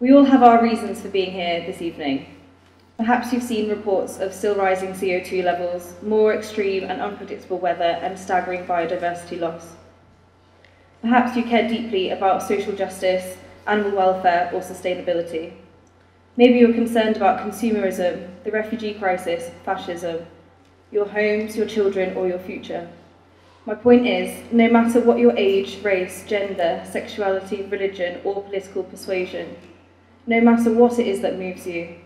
We all have our reasons for being here this evening. Perhaps you've seen reports of still rising CO2 levels, more extreme and unpredictable weather, and staggering biodiversity loss. Perhaps you care deeply about social justice, animal welfare, or sustainability. Maybe you're concerned about consumerism, the refugee crisis, fascism, your homes, your children, or your future. My point is, no matter what your age, race, gender, sexuality, religion, or political persuasion, no matter what it is that moves you,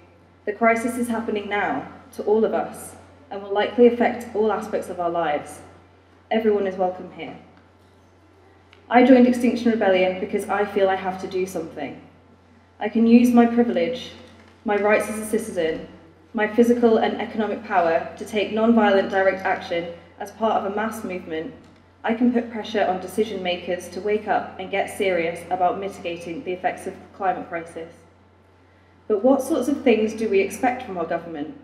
the crisis is happening now, to all of us, and will likely affect all aspects of our lives. Everyone is welcome here. I joined Extinction Rebellion because I feel I have to do something. I can use my privilege, my rights as a citizen, my physical and economic power to take non-violent direct action as part of a mass movement. I can put pressure on decision makers to wake up and get serious about mitigating the effects of the climate crisis. But what sorts of things do we expect from our government?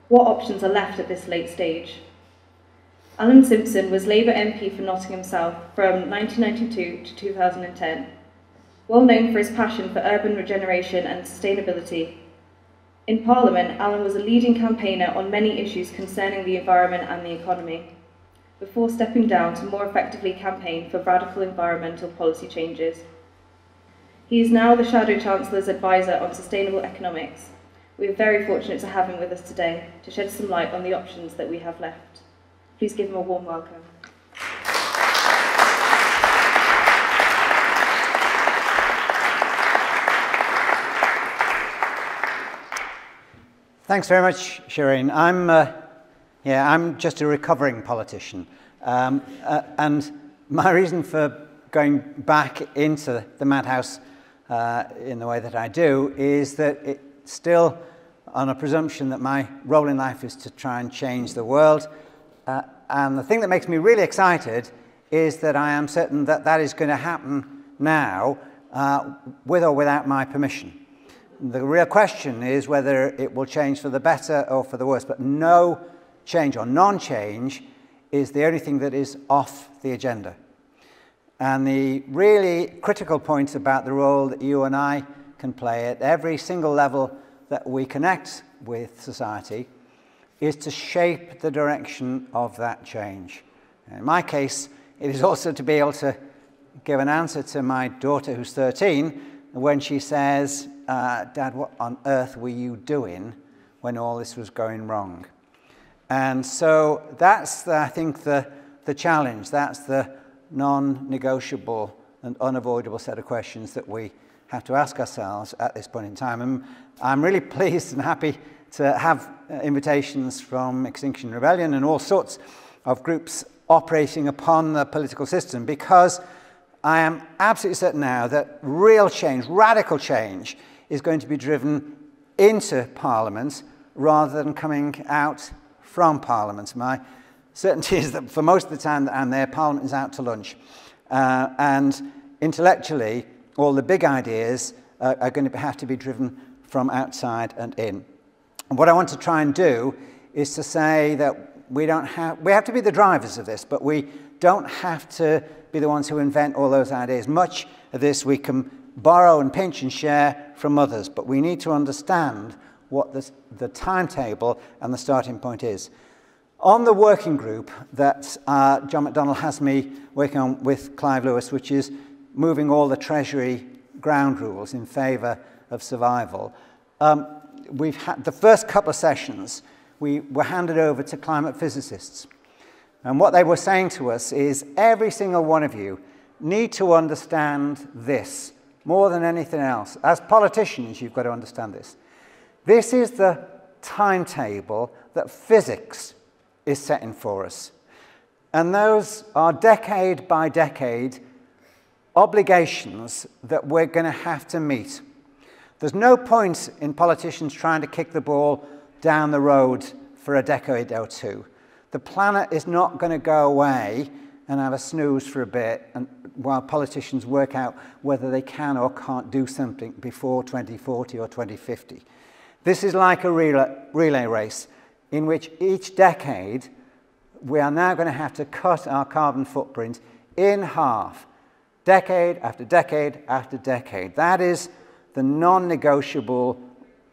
What options are left at this late stage? Alan Simpson was Labour MP for Nottingham South from 1992 to 2010. Well known for his passion for urban regeneration and sustainability, in Parliament, Alan was a leading campaigner on many issues concerning the environment and the economy, before stepping down to more effectively campaign for radical environmental policy changes. He is now the Shadow Chancellor's advisor on sustainable economics. We are very fortunate to have him with us today to shed some light on the options that we have left. Please give him a warm welcome. Thanks very much, Shireen. I'm just a recovering politician. And my reason for going back into the madhouse in the way that I do is that it's still on a presumption that my role in life is to try and change the world. And the thing that makes me really excited is that I am certain that that is going to happen now with or without my permission. The real question is whether it will change for the better or for the worse, but no change or non-change is the only thing that is off the agenda. And the really critical point about the role that you and I can play at every single level that we connect with society is to shape the direction of that change. In my case, it is also to be able to give an answer to my daughter who's 13 when she says, Dad, what on earth were you doing when all this was going wrong? And so that's, I think, the challenge. That's the non-negotiable and unavoidable set of questions that we have to ask ourselves at this point in time. And I'm really pleased and happy to have invitations from Extinction Rebellion and all sorts of groups operating upon the political system, because I am absolutely certain now that real change, radical change, is going to be driven into Parliament rather than coming out from Parliament. My certainty is that for most of the time that I'm there, Parliament is out to lunch. And intellectually, all the big ideas are going to have to be driven from outside and in. And what I want to try and do is to say that we have to be the drivers of this, but we don't have to be the ones who invent all those ideas. Much of this we can borrow and pinch and share from others, but we need to understand what the timetable and the starting point is. On the working group that John McDonnell has me working on with Clive Lewis, which is moving all the Treasury ground rules in favour of survival, we've had the first couple of sessions, we were handed over to climate physicists. And what they were saying to us is, every single one of you need to understand this more than anything else. As politicians, you've got to understand this. This is the timetable that physics is setting for us. And those are decade by decade obligations that we're going to have to meet. There's no point in politicians trying to kick the ball down the road for a decade or two. The planet is not going to go away and have a snooze for a bit while politicians work out whether they can or can't do something before 2040 or 2050. This is like a relay race in which each decade we are now going to have to cut our carbon footprint in half, decade after decade after decade. That is the non-negotiable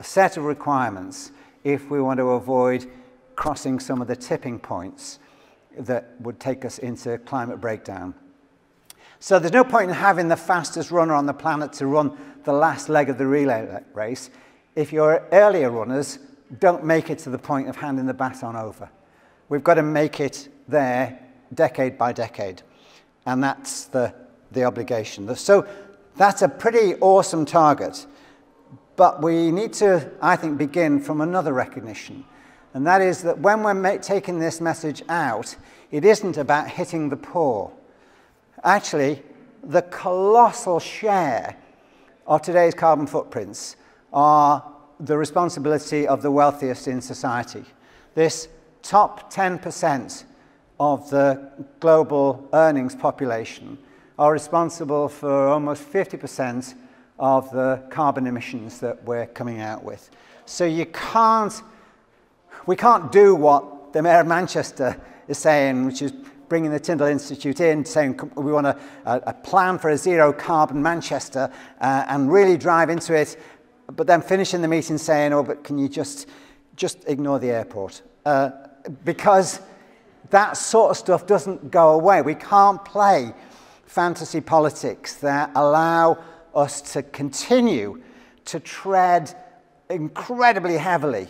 set of requirements if we want to avoid crossing some of the tipping points that would take us into climate breakdown. So there's no point in having the fastest runner on the planet to run the last leg of the relay race if your earlier runners don't make it to the point of handing the baton over. We've got to make it there decade by decade, and that's the obligation. So that's a pretty awesome target, but we need to, I think, begin from another recognition, and that is that when we're taking this message out, it isn't about hitting the poor. Actually, the colossal share of today's carbon footprints are the responsibility of the wealthiest in society. This top 10% of the global earnings population are responsible for almost 50% of the carbon emissions that we're coming out with. So we can't do what the Mayor of Manchester is saying, which is bringing the Tyndall Institute in, saying we want a plan for a zero carbon Manchester and really drive into it, but then finishing the meeting saying, oh, but can you just ignore the airport? Because that sort of stuff doesn't go away. We can't play fantasy politics that allow us to continue to tread incredibly heavily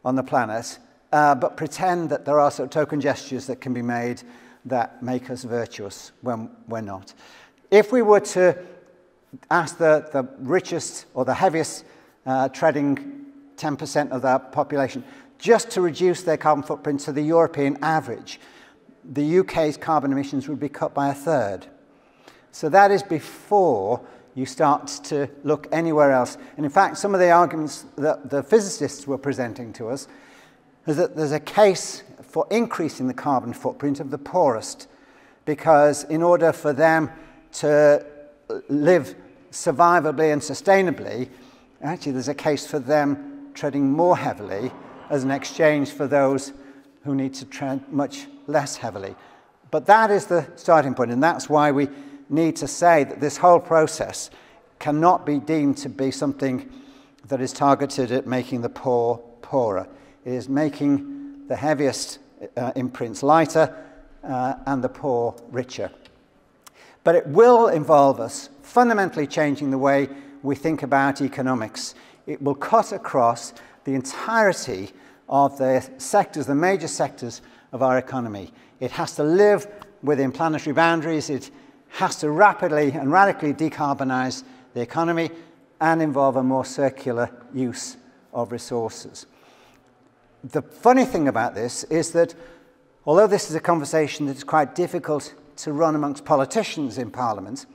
on the planet, but pretend that there are sort of token gestures that can be made that make us virtuous when we're not. If we were to ask the richest or the heaviest treading 10% of the population just to reduce their carbon footprint to the European average, the UK's carbon emissions would be cut by 1/3. So that is before you start to look anywhere else. And in fact, some of the arguments that the physicists were presenting to us is that there's a case for increasing the carbon footprint of the poorest, because in order for them to live survivably and sustainably, actually there's a case for them treading more heavily as an exchange for those who need to tread much less heavily. But that is the starting point, and that's why we need to say that this whole process cannot be deemed to be something that is targeted at making the poor poorer. It is making the heaviest imprints lighter and the poor richer. But it will involve us fundamentally changing the way we think about economics. It will cut across the entirety of the sectors, the major sectors of our economy. It has to live within planetary boundaries. It has to rapidly and radically decarbonize the economy and involve a more circular use of resources. The funny thing about this is that although this is a conversation that is quite difficult to run amongst politicians in Parliament,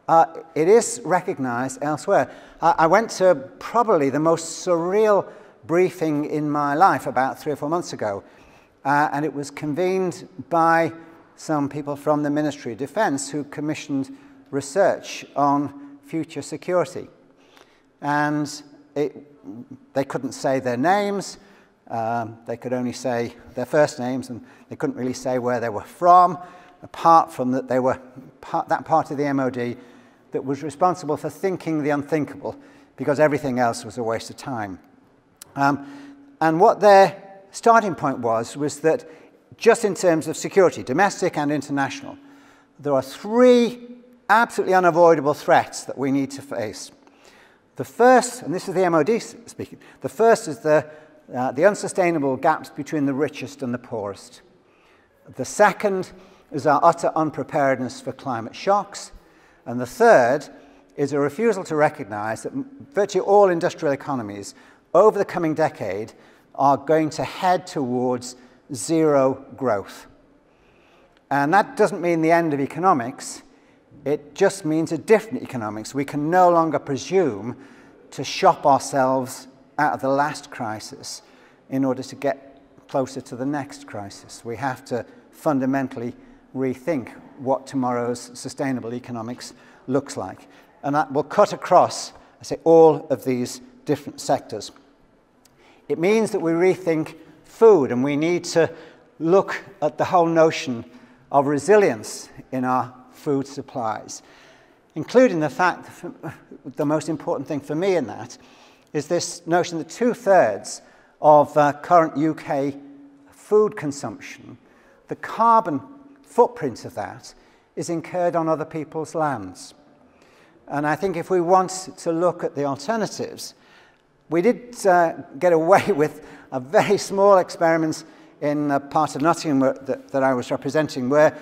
it is recognized elsewhere. I went to probably the most surreal briefing in my life about 3 or 4 months ago, and it was convened by some people from the Ministry of Defence who commissioned research on future security. And they couldn't say their names, they could only say their first names, and they couldn't really say where they were from, apart from that they were that part of the MOD that was responsible for thinking the unthinkable, because everything else was a waste of time. And what their starting point was that just in terms of security, domestic and international, there are 3 absolutely unavoidable threats that we need to face. The first, and this is the MOD speaking, the first is the unsustainable gaps between the richest and the poorest. The second is our utter unpreparedness for climate shocks. And the third is a refusal to recognize that virtually all industrial economies over the coming decade are going to head towards zero growth. And that doesn't mean the end of economics. It just means a different economics. We can no longer presume to shop ourselves out of the last crisis in order to get closer to the next crisis. We have to fundamentally rethink what tomorrow's sustainable economics looks like. And that will cut across, I say, all of these different sectors. It means that we rethink food, and we need to look at the whole notion of resilience in our food supplies. including the fact that the most important thing for me in that is this notion that 2/3 of current UK food consumption, the carbon footprint of that, is incurred on other people's lands. And I think if we want to look at the alternatives, we did get away with a very small experiment in a part of Nottingham that I was representing, where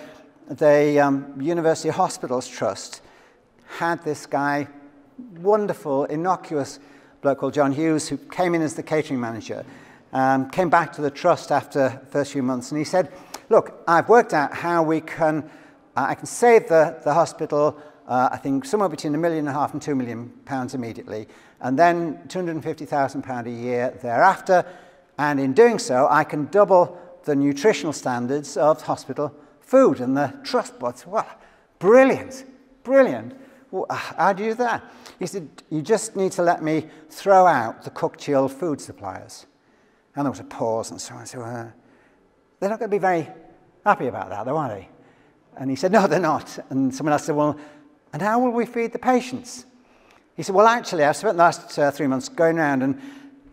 the University Hospitals Trust had this guy, wonderful, innocuous bloke called John Hughes, who came in as the catering manager, came back to the trust after the first few months, and he said, look, I've worked out how we can, I can save the hospital, I think somewhere between £1.5 million and £2 million immediately, and then £250,000 a year thereafter, and in doing so, I can double the nutritional standards of hospital food. And the trust was, well, brilliant, brilliant. Well, how do you do that? He said, you just need to let me throw out the cooked chilled food suppliers. And there was a pause and so on. So they're not going to be very happy about that, though, are they? And he said, no, they're not. And someone else said, well, and how will we feed the patients? He said, well, actually, I've spent the last 3 months going around, and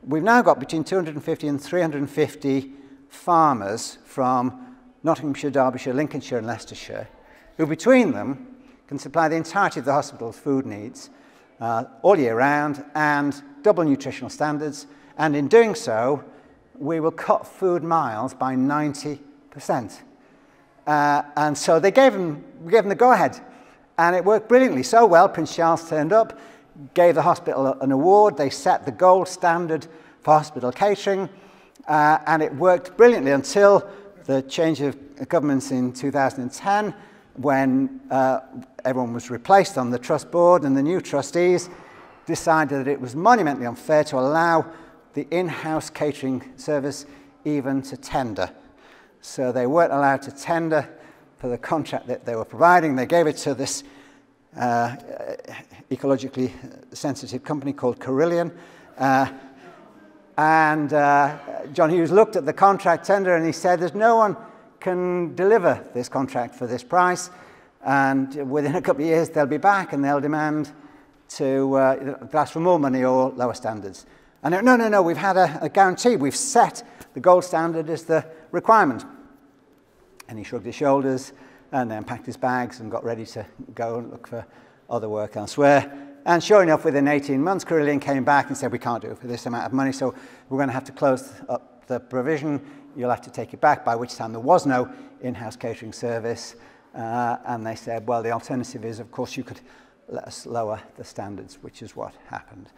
we've now got between 250 and 350 farmers from Nottinghamshire, Derbyshire, Lincolnshire and Leicestershire, who between them can supply the entirety of the hospital's food needs all year round and double nutritional standards. And in doing so, we will cut food miles by 90%. And so we gave them the go-ahead. And it worked brilliantly. So well, Prince Charles turned up, gave the hospital an award. They set the gold standard for hospital catering. And it worked brilliantly until the change of governments in 2010, when everyone was replaced on the trust board, and the new trustees decided that it was monumentally unfair to allow the in-house catering service even to tender. So they weren't allowed to tender for the contract that they were providing. They gave it to this ecologically sensitive company called Carillion. And John Hughes looked at the contract tender and he said, there's no one can deliver this contract for this price, and within a couple of years they'll be back and they'll demand to ask for more money or lower standards. And no, we've had a guarantee. We've set the gold standard as the requirement. And he shrugged his shoulders and then packed his bags and got ready to go and look for other work elsewhere. And sure enough, within 18 months, Carillion came back and said, we can't do it for this amount of money, so we're going to have to close up the provision. You'll have to take it back, by which time there was no in-house catering service. And they said, well, the alternative is, of course, you could let us lower the standards, which is what happened.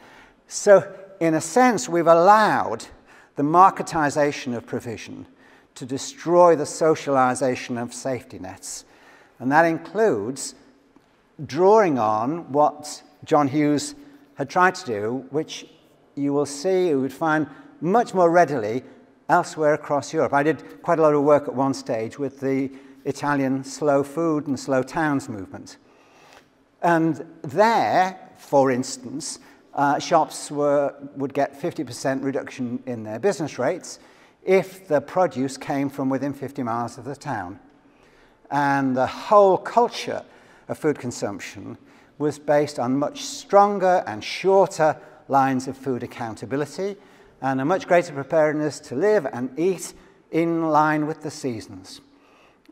So, in a sense, we've allowed the marketisation of provision to destroy the socialisation of safety nets. And that includes drawing on what John Hughes had tried to do, which you will see, you would find much more readily elsewhere across Europe. I did quite a lot of work at one stage with the Italian slow food and slow towns movement. And there, for instance, shops would get 50% reduction in their business rates if the produce came from within 50 miles of the town. And the whole culture of food consumption was based on much stronger and shorter lines of food accountability and a much greater preparedness to live and eat in line with the seasons.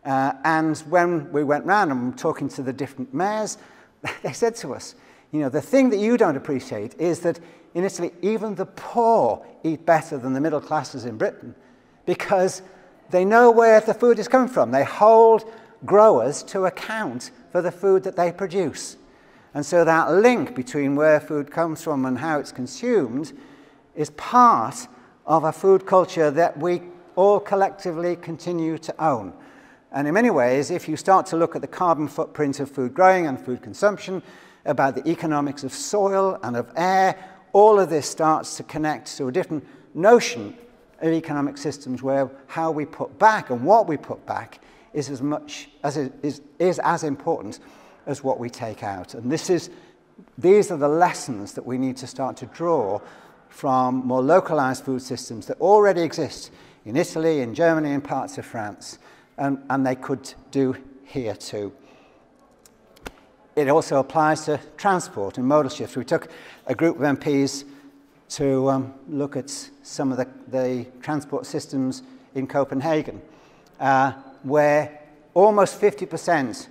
And when we went round and were talking to the different mayors, they said to us, you know, the thing that you don't appreciate is that in Italy, even the poor eat better than the middle classes in Britain because they know where the food is coming from. They hold growers to account for the food that they produce. And so that link between where food comes from and how it's consumed is part of a food culture that we all collectively continue to own. And in many ways, if you start to look at the carbon footprint of food growing and food consumption, about the economics of soil and of air, all of this starts to connect to a different notion of economic systems where how we put back and what we put back is as much as is as important as what we take out. And these are the lessons that we need to start to draw from more localized food systems that already exist in Italy, in Germany, in parts of France, and they could do here too. it also applies to transport and modal shifts. We took a group of MPs to look at some of the transport systems in Copenhagen, where almost 50%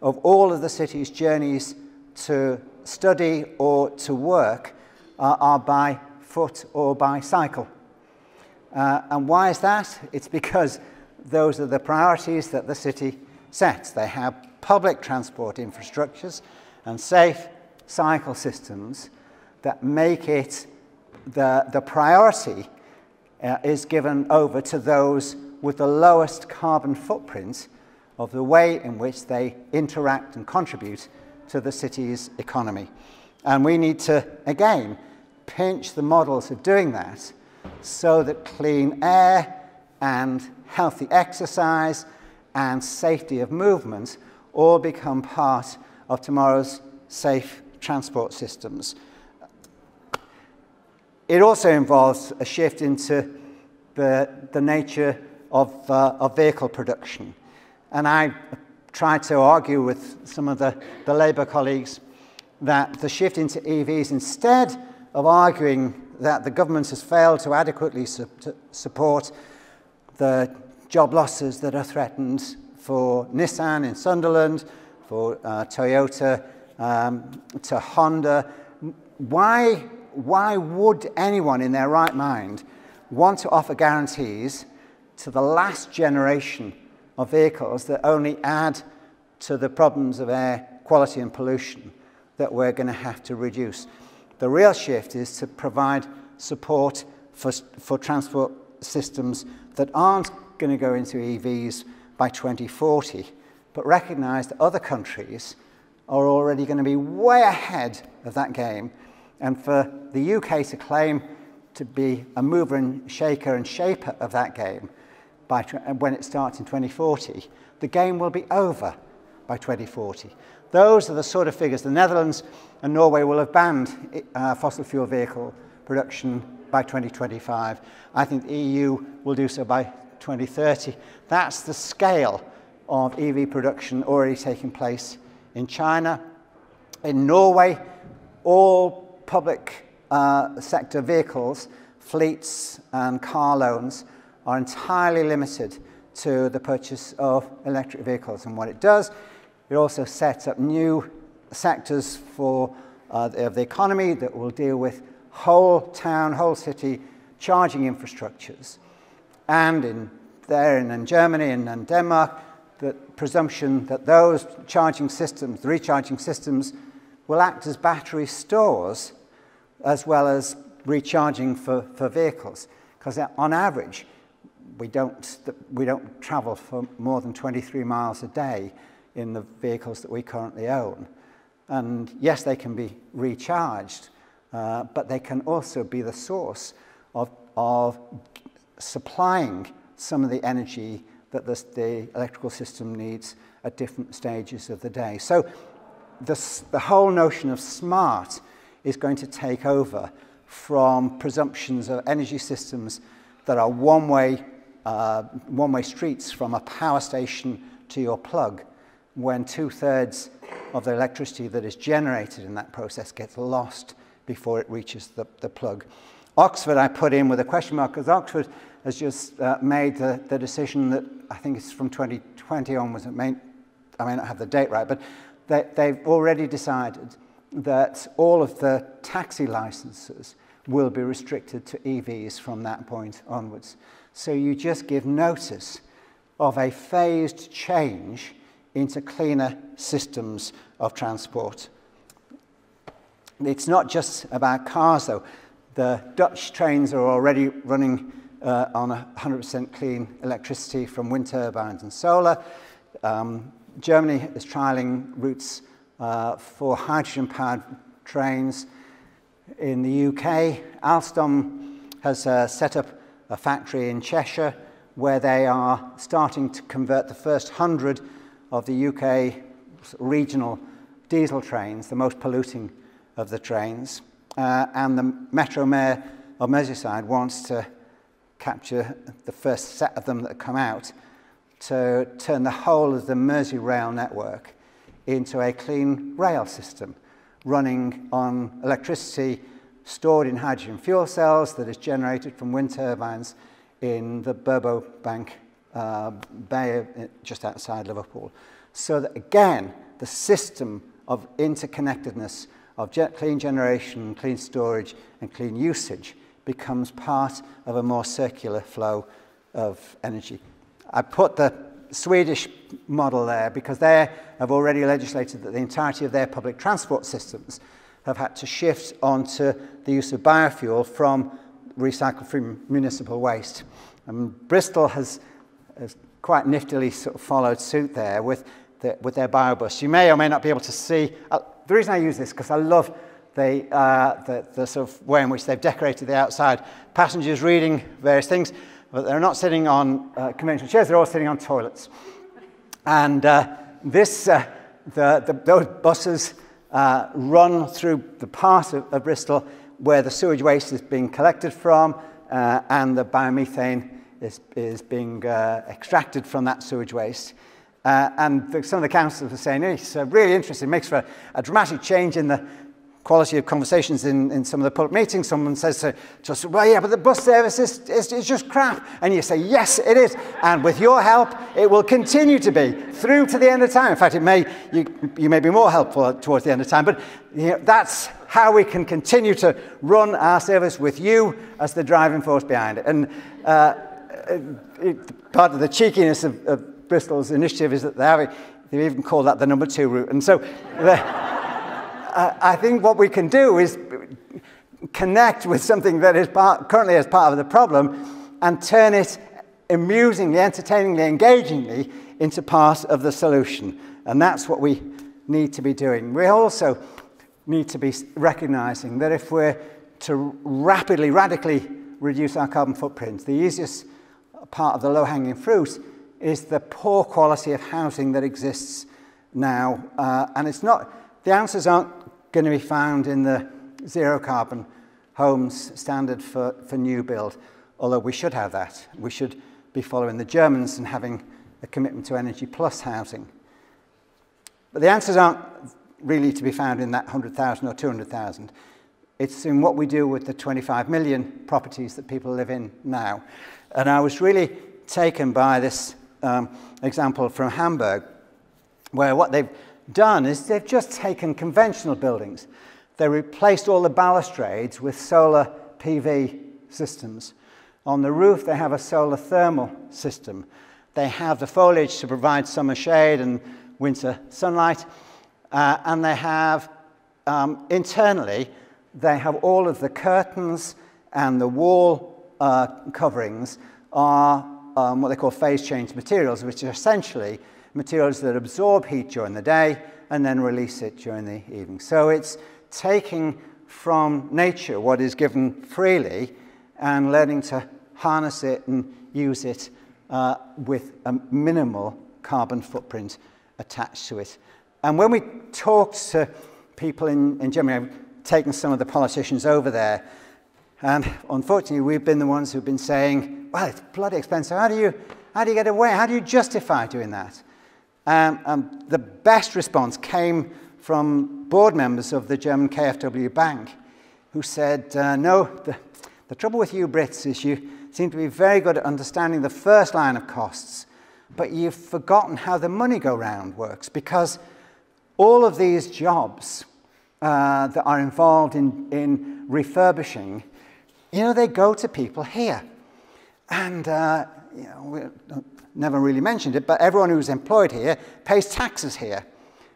of all of the city's journeys to study or to work are by foot or by cycle. And why is that? It's because those are the priorities that the city sets. They have public transport infrastructures and safe cycle systems that make it the priority is given over to those with the lowest carbon footprint of the way in which they interact and contribute to the city's economy. And we need to, again, pinch the models of doing that so that clean air and healthy exercise and safety of movement all become part of tomorrow's safe transport systems. It also involves a shift into the nature of vehicle production. And I tried to argue with some of the Labour colleagues that the shift into EVs, instead of arguing that the government has failed to adequately support the job losses that are threatened for Nissan in Sunderland, for Toyota, to Honda, why would anyone in their right mind want to offer guarantees to the last generation of vehicles that only add to the problems of air quality and pollution that we're going to have to reduce? The real shift is to provide support for transport systems that aren't going to go into EVs by 2040, but recognise that other countries are already going to be way ahead of that game. And for the UK to claim to be a mover and shaker and shaper of that game when it starts in 2040, the game will be over by 2040. Those are the sort of figures. The Netherlands and Norway will have banned fossil fuel vehicle production by 2025. I think the EU will do so by 2030. That's the scale of EV production already taking place in China. In Norway, all public sector vehicles, fleets and car loans are entirely limited to the purchase of electric vehicles. And what it does, it also sets up new sectors for of the economy that will deal with whole town, whole city charging infrastructures. And in Germany and Denmark, the presumption that those charging systems, the recharging systems, will act as battery stores as well as recharging for vehicles. Because on average, we don't travel for more than 23 miles a day in the vehicles that we currently own. And yes, they can be recharged, but they can also be the source of supplying some of the energy that the electrical system needs at different stages of the day. So the whole notion of smart is going to take over from presumptions of energy systems that are one-way streets from a power station to your plug, when 2/3 of the electricity that is generated in that process gets lost before it reaches the plug. Oxford I put in with a question mark, because Oxford has just made the decision that, I think it's from 2020 onwards, I may not have the date right, but they've already decided that all of the taxi licenses will be restricted to EVs from that point onwards. So you just give notice of a phased change into cleaner systems of transport. It's not just about cars, though. The Dutch trains are already running on 100% clean electricity from wind turbines and solar. Germany is trialling routes for hydrogen-powered trains. In the UK, Alstom has set up a factory in Cheshire where they are starting to convert the first 100 of the UK regional diesel trains, the most polluting of the trains. And the Metro Mayor of Merseyside wants to capture the first set of them that come out to turn the whole of the Merseyrail network into a clean rail system running on electricity stored in hydrogen fuel cells that is generated from wind turbines in the Burbobank Bay just outside Liverpool. So that, again, the system of interconnectedness of clean generation, clean storage, and clean usage becomes part of a more circular flow of energy. I put the Swedish model there because they have already legislated that the entirety of their public transport systems have had to shift onto the use of biofuel from recycled from municipal waste. And Bristol has quite niftily sort of followed suit there with their biobus. You may or may not be able to see. The reason I use this because I love the sort of way in which they've decorated the outside. Passengers reading various things, but they're not sitting on conventional chairs. They're all sitting on toilets. And those buses run through the part of Bristol where the sewage waste is being collected from, and the biomethane is being extracted from that sewage waste. And some of the councillors are saying, it's really interesting, it makes for a dramatic change in the quality of conversations in some of the public meetings. Someone says to us, well, yeah, but the bus service is just crap. And you say, yes, it is. And with your help, it will continue to be through to the end of time. In fact, you may be more helpful towards the end of time. But that's how we can continue to run our service with you as the driving force behind it. And part of the cheekiness of Bristol's initiative is that they even call that the number 2 route. And so I think what we can do is connect with something that is currently as part of the problem and turn it amusingly, entertainingly, engagingly into part of the solution. And that's what we need to be doing. We also need to be recognizing that if we're to rapidly, radically reduce our carbon footprint, the easiest part of the low-hanging fruit is the poor quality of housing that exists now. And it's not, the answers aren't going to be found in the zero-carbon homes standard for new build, although we should have that. We should be following the Germans and having a commitment to energy plus housing. But the answers aren't really to be found in that 100,000 or 200,000. It's in what we do with the 25 million properties that people live in now. And I was really taken by this example from Hamburg, where what they've done is they've just taken conventional buildings. They replaced all the balustrades with solar PV systems. On the roof, they have a solar thermal system. They have the foliage to provide summer shade and winter sunlight. And they have, internally, they have all of the curtains and the wall coverings are what they call phase change materials, which are essentially materials that absorb heat during the day and then release it during the evening. So it's taking from nature what is given freely and learning to harness it and use it with a minimal carbon footprint attached to it. And when we talked to people in Germany, I've taken some of the politicians over there, and unfortunately we've been the ones who've been saying, well, it's bloody expensive. How do you get away? How do you justify doing that? The best response came from board members of the German KfW Bank who said, no, the trouble with you Brits is you seem to be very good at understanding the first line of costs, but you've forgotten how the money-go-round works, because all of these jobs that are involved in refurbishing, they go to people here. And, we never really mentioned it, but everyone who's employed here pays taxes here.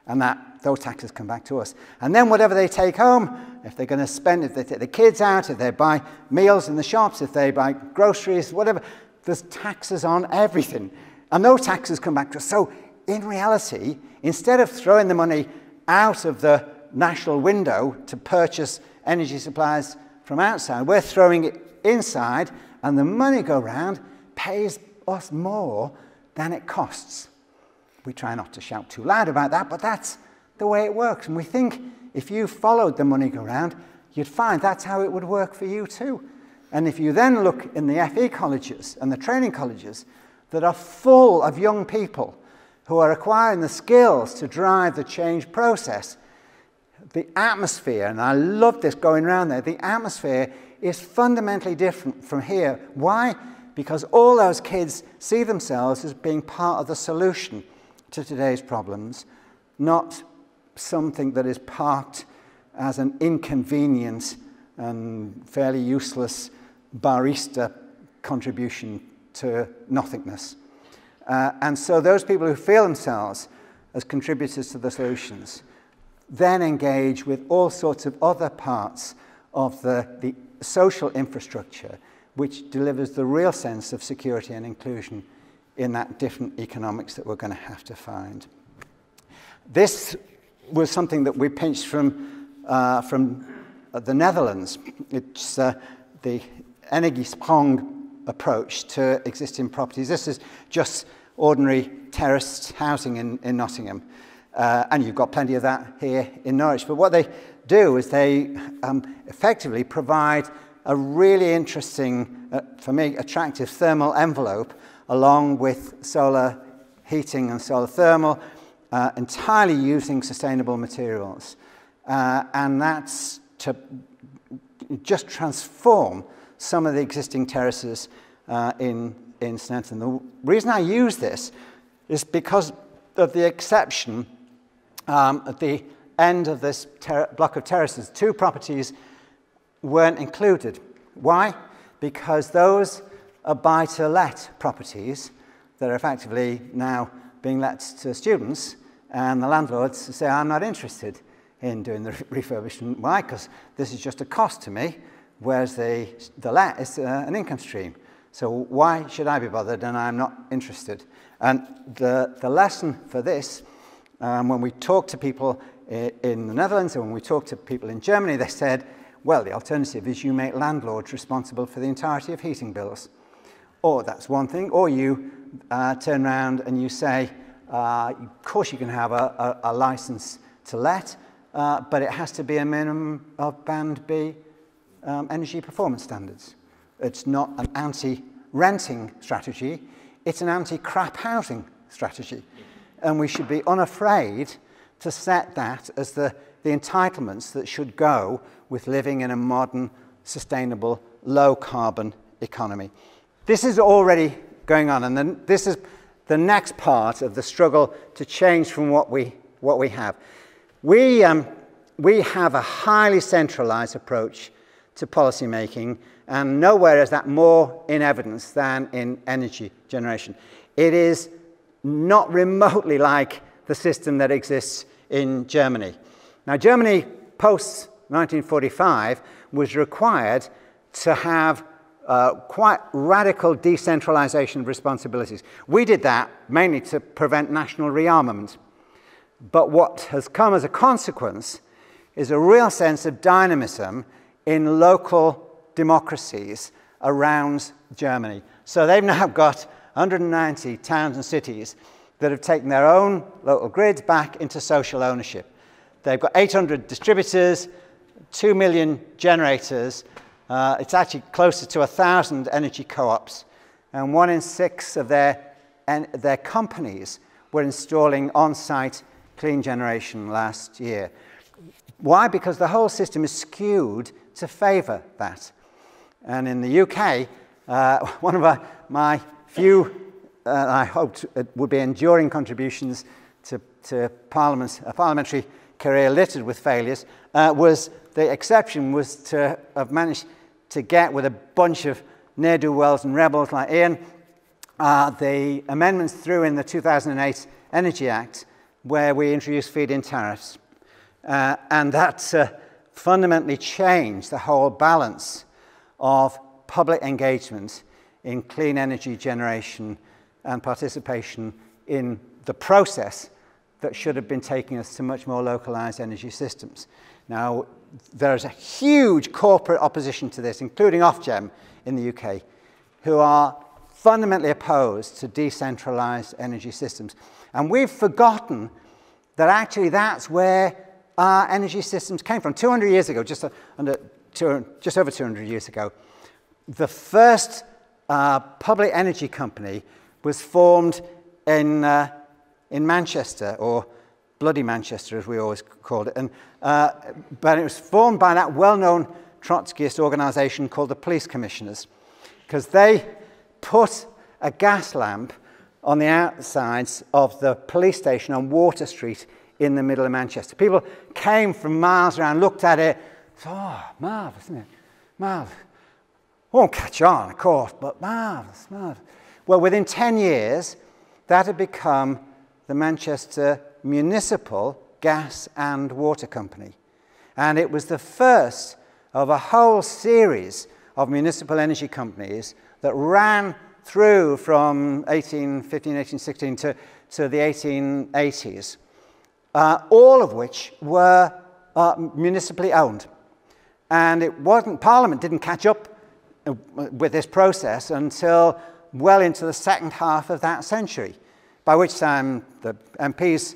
And those taxes come back to us. And then whatever they take home, if they're going to spend, if they take the kids out, if they buy meals in the shops, if they buy groceries, whatever, there's taxes on everything. And those taxes come back to us. So in reality, instead of throwing the money out of the national window to purchase energy supplies from outside, we're throwing it inside, and the money-go-round pays us more than it costs. We try not to shout too loud about that, but that's the way it works. And we think if you followed the money-go-round, you'd find that's how it would work for you too. And if you then look in the FE colleges and the training colleges that are full of young people who are acquiring the skills to drive the change process, the atmosphere, and I love this going around there, the atmosphere is fundamentally different from here. Why? Because all those kids see themselves as being part of the solution to today's problems, not something that is parked as an inconvenient and fairly useless barista contribution to nothingness. And so those people who feel themselves as contributors to the solutions then engage with all sorts of other parts of the social infrastructure, which delivers the real sense of security and inclusion in that different economics that we're going to have to find. This was something that we pinched from the Netherlands. It's the Energiesprong approach to existing properties. This is just ordinary terraced housing in Nottingham. And you've got plenty of that here in Norwich. But what they do is they effectively provide a really interesting, for me, attractive thermal envelope along with solar heating and solar thermal, entirely using sustainable materials. And that's to just transform some of the existing terraces in Sneinton. The reason I use this is because of the exception at the end of this block of terraces. Two properties weren't included. Why? Because those are buy-to-let properties that are effectively now being let to students, and the landlords say, I'm not interested in doing the refurbishment. Why? Because this is just a cost to me, whereas the let is an income stream. So why should I be bothered? And I'm not interested. And the lesson for this, when we talk to people in the Netherlands and when we talk to people in Germany, they said, well, the alternative is you make landlords responsible for the entirety of heating bills. Or that's one thing. Or you turn around and you say, of course you can have a license to let, but it has to be a minimum of Band B energy performance standards. It's not an anti-renting strategy, it's an anti-crap housing strategy. And we should be unafraid to set that as the entitlements that should go with living in a modern, sustainable, low-carbon economy. This is already going on, and then this is the next part of the struggle to change from what we have. We have a highly centralized approach to policy making, and nowhere is that more in evidence than in energy generation. It is not remotely like the system that exists in Germany. Now, Germany, post-1945, was required to have quite radical decentralization of responsibilities. We did that mainly to prevent national rearmament. But what has come as a consequence is a real sense of dynamism in local democracies around Germany. So they've now got 190 towns and cities that have taken their own local grids back into social ownership. They've got 800 distributors, 2 million generators. It's actually closer to 1,000 energy co-ops. And 1 in 6 of their companies were installing on-site clean generation last year. Why? Because the whole system is skewed to favour that. And in the UK, one of my few, I hoped it would be enduring contributions to Parliament's parliamentary career littered with failures, was the exception was to have managed to get, with a bunch of ne'er-do-wells and rebels like Ian, the amendments through in the 2008 Energy Act, where we introduced feed-in tariffs. And that fundamentally changed the whole balance of public engagement in clean energy generation and participation in the process that should have been taking us to much more localized energy systems. Now, there's a huge corporate opposition to this, including Ofgem in the UK, who are fundamentally opposed to decentralized energy systems. And we've forgotten that actually that's where our energy systems came from. 200 years ago, just over 200 years ago, the first public energy company was formed in in Manchester, or Bloody Manchester as we always called it. But it was formed by that well-known Trotskyist organisation called the Police Commissioners, because they put a gas lamp on the outsides of the police station on Water Street in the middle of Manchester. People came from miles around, looked at it, thought, oh, marvellous, isn't it? Marvellous. Won't catch on, of course, but marvellous, marvellous. Well, within 10 years, that had become the Manchester Municipal Gas and Water Company. And it was the first of a whole series of municipal energy companies that ran through from 1815, 1816 to the 1880s, all of which were municipally owned. And it wasn't, Parliament didn't catch up with this process until well into the second half of that century, by which time the MPs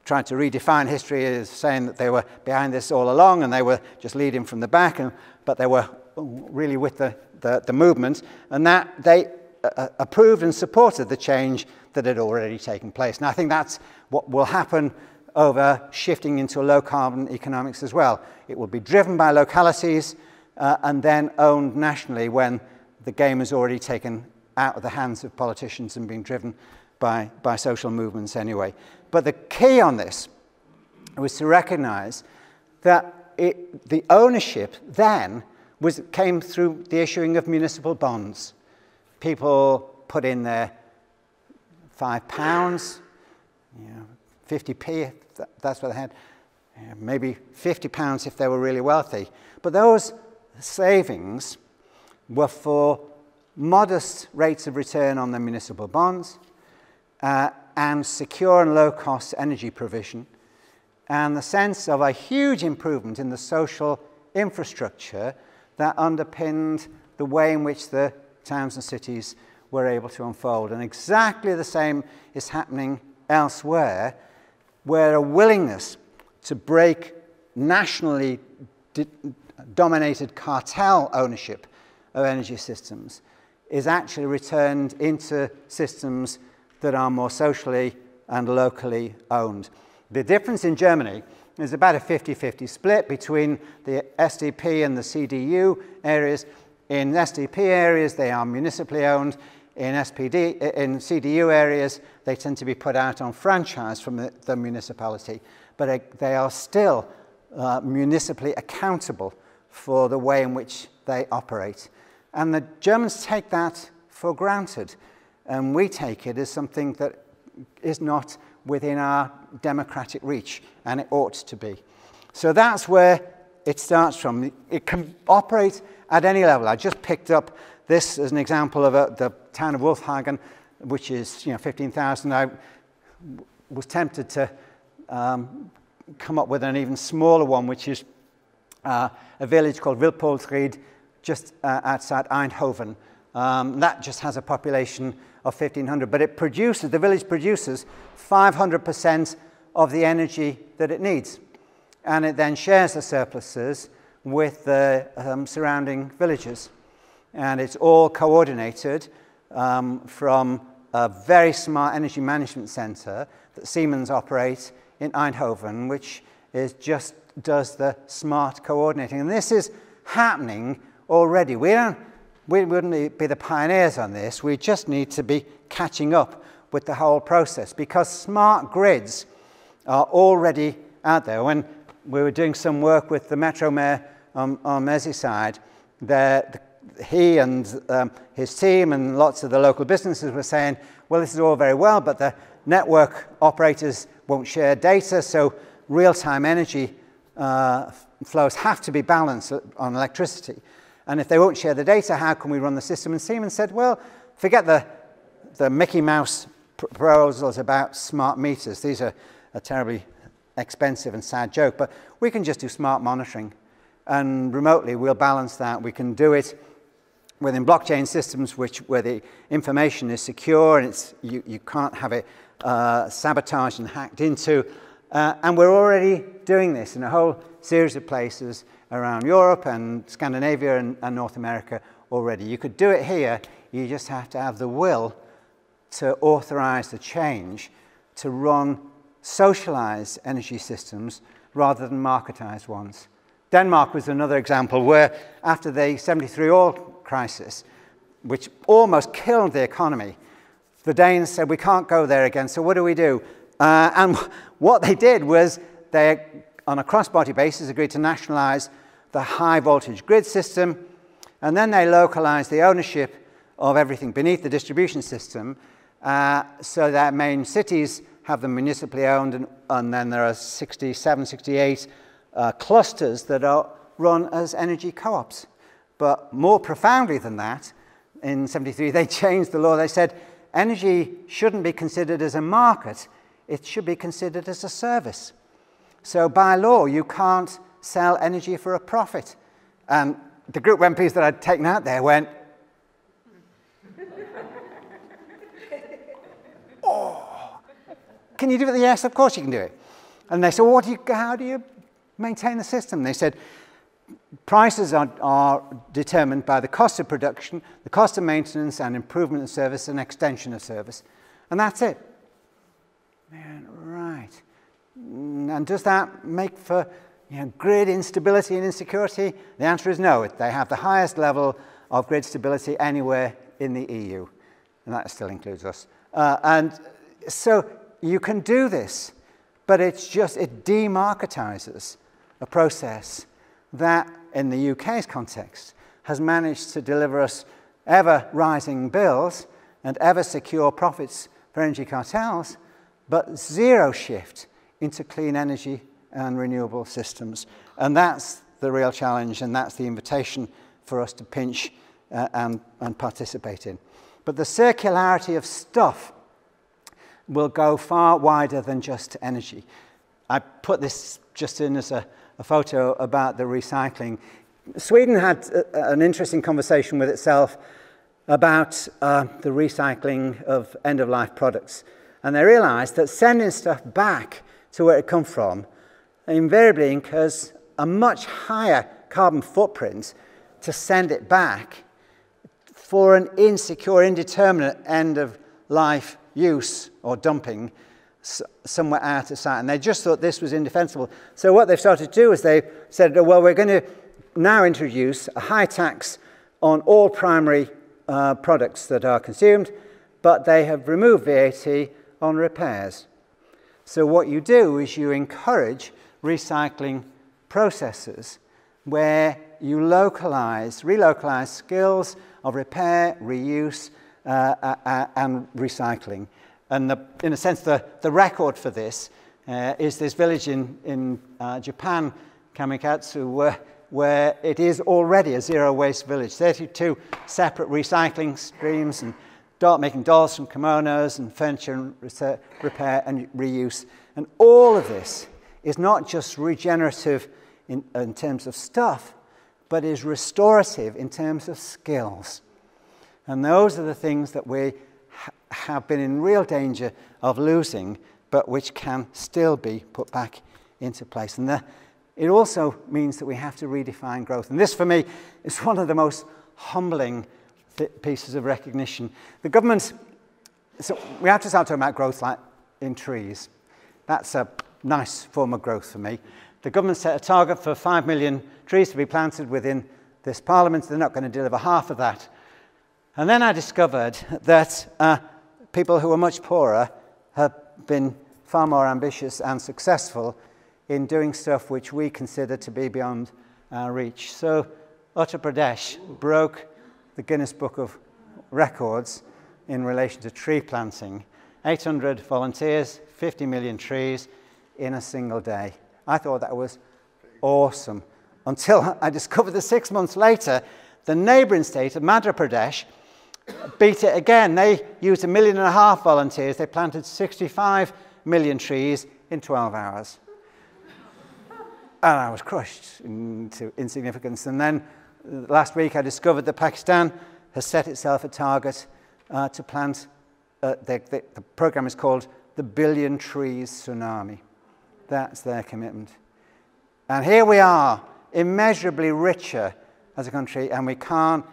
tried to redefine history as saying that they were behind this all along and they were just leading from the back, but they were really with the movement, and that they approved and supported the change that had already taken place. And I think that's what will happen over shifting into a low-carbon economics as well. It will be driven by localities and then owned nationally when the game is already taken out of the hands of politicians and being driven by social movements anyway. But the key on this was to recognise that the ownership then came through the issuing of municipal bonds. People put in their £5, 50p, that's what they had, maybe £50 if they were really wealthy. But those savings were for modest rates of return on the municipal bonds and secure and low-cost energy provision, and the sense of a huge improvement in the social infrastructure that underpinned the way in which the towns and cities were able to unfold. And exactly the same is happening elsewhere, where a willingness to break nationally dominated cartel ownership of energy systems is actually returned into systems that are more socially and locally owned. The difference in Germany is about a 50-50 split between the SDP and the CDU areas. In SDP areas, they are municipally owned. In CDU areas, they tend to be put out on franchise from the municipality, but they are still municipally accountable for the way in which they operate. And the Germans take that for granted, and we take it as something that is not within our democratic reach, and it ought to be. So that's where it starts from. It can operate at any level. I just picked up this as an example of the town of Wolfhagen, which is 15,000. I was tempted to come up with an even smaller one, which is a village called Wilpolsried, just outside Eindhoven. That just has a population of 1,500, but the village produces 500% of the energy that it needs. And it then shares the surpluses with the surrounding villages. And it's all coordinated from a very smart energy management centre that Siemens operates in Eindhoven, which does the smart coordinating. And this is happening already. We wouldn't be the pioneers on this. We just need to be catching up with the whole process, because smart grids are already out there. When we were doing some work with the Metro Mayor on Merseyside, he and his team and lots of the local businesses were saying, well, this is all very well, but the network operators won't share data, so real-time energy flows have to be balanced on electricity. And if they won't share the data, how can we run the system? And Siemens said, well, forget the Mickey Mouse proposals about smart meters. These are a terribly expensive and sad joke, but we can just do smart monitoring. And remotely, we'll balance that. We can do it within blockchain systems where the information is secure and you can't have it sabotaged and hacked into. And we're already doing this in a whole series of places around Europe and Scandinavia and North America already. You could do it here. You just have to have the will to authorize the change to run socialised energy systems rather than marketised ones. Denmark was another example where after the 73 oil crisis, which almost killed the economy, the Danes said, we can't go there again, so what do? And what they did was they, on a cross-party basis, agreed to nationalise the high-voltage grid system, and then they localised the ownership of everything beneath the distribution system, so that main cities have them municipally owned, and then there are 67, 68 clusters that are run as energy co-ops. But more profoundly than that, in 73, they changed the law. They said energy shouldn't be considered as a market, it should be considered as a service. So by law, you can't sell energy for a profit. And the group of MPs that I'd taken out there went, oh, can you do it? Yes, of course you can do it. And they said, well, how do you maintain the system? They said, prices are determined by the cost of production, the cost of maintenance and improvement of service and extension of service. And that's it. Man, right. And does that make for grid instability and insecurity? The answer is no. They have the highest level of grid stability anywhere in the EU. And that still includes us. And so you can do this, but it demarketizes a process that, in the UK's context, has managed to deliver us ever-rising bills and ever-secure profits for energy cartels, but zero shift into clean energy and renewable systems. And that's the real challenge, and that's the invitation for us to pinch and participate in. But the circularity of stuff will go far wider than just energy. I put this just in as a photo about the recycling. Sweden had an interesting conversation with itself about the recycling of end-of-life products. And they realized that sending stuff back to where it come from invariably incurs a much higher carbon footprint to send it back for an insecure, indeterminate end-of-life use or dumping somewhere out of sight. And they just thought this was indefensible. So what they've started to do is they said, well, we're going to now introduce a high tax on all primary products that are consumed, but they have removed VAT on repairs. So what you do is you encourage recycling processes where you relocalize skills of repair, reuse, and recycling. And in a sense, the record for this is this village in Japan, Kamikatsu, where it is already a zero-waste village. 32 separate recycling streams, and making dolls from kimonos, and furniture and repair and reuse. And all of this is not just regenerative in terms of stuff, but is restorative in terms of skills. And those are the things that we have been in real danger of losing, but which can still be put back into place. And it also means that we have to redefine growth. And this, for me, is one of the most humbling pieces of recognition. The government, so we have to start talking about growth like in trees. That's a nice form of growth for me. The government set a target for 5 million trees to be planted within this parliament. They're not going to deliver half of that. And then I discovered that people who are much poorer have been far more ambitious and successful in doing stuff which we consider to be beyond our reach. So Uttar Pradesh broke the Guinness Book of Records in relation to tree planting. 800 volunteers, 50 million trees in a single day. I thought that was awesome, until I discovered that 6 months later, the neighbouring state of Madhya Pradesh beat it again. They used 1.5 million volunteers. They planted 65 million trees in 12 hours. And I was crushed into insignificance. And then last week I discovered that Pakistan has set itself a target to plant, the program is called the Billion Trees Tsunami. That's their commitment. And here we are, immeasurably richer as a country, and we can't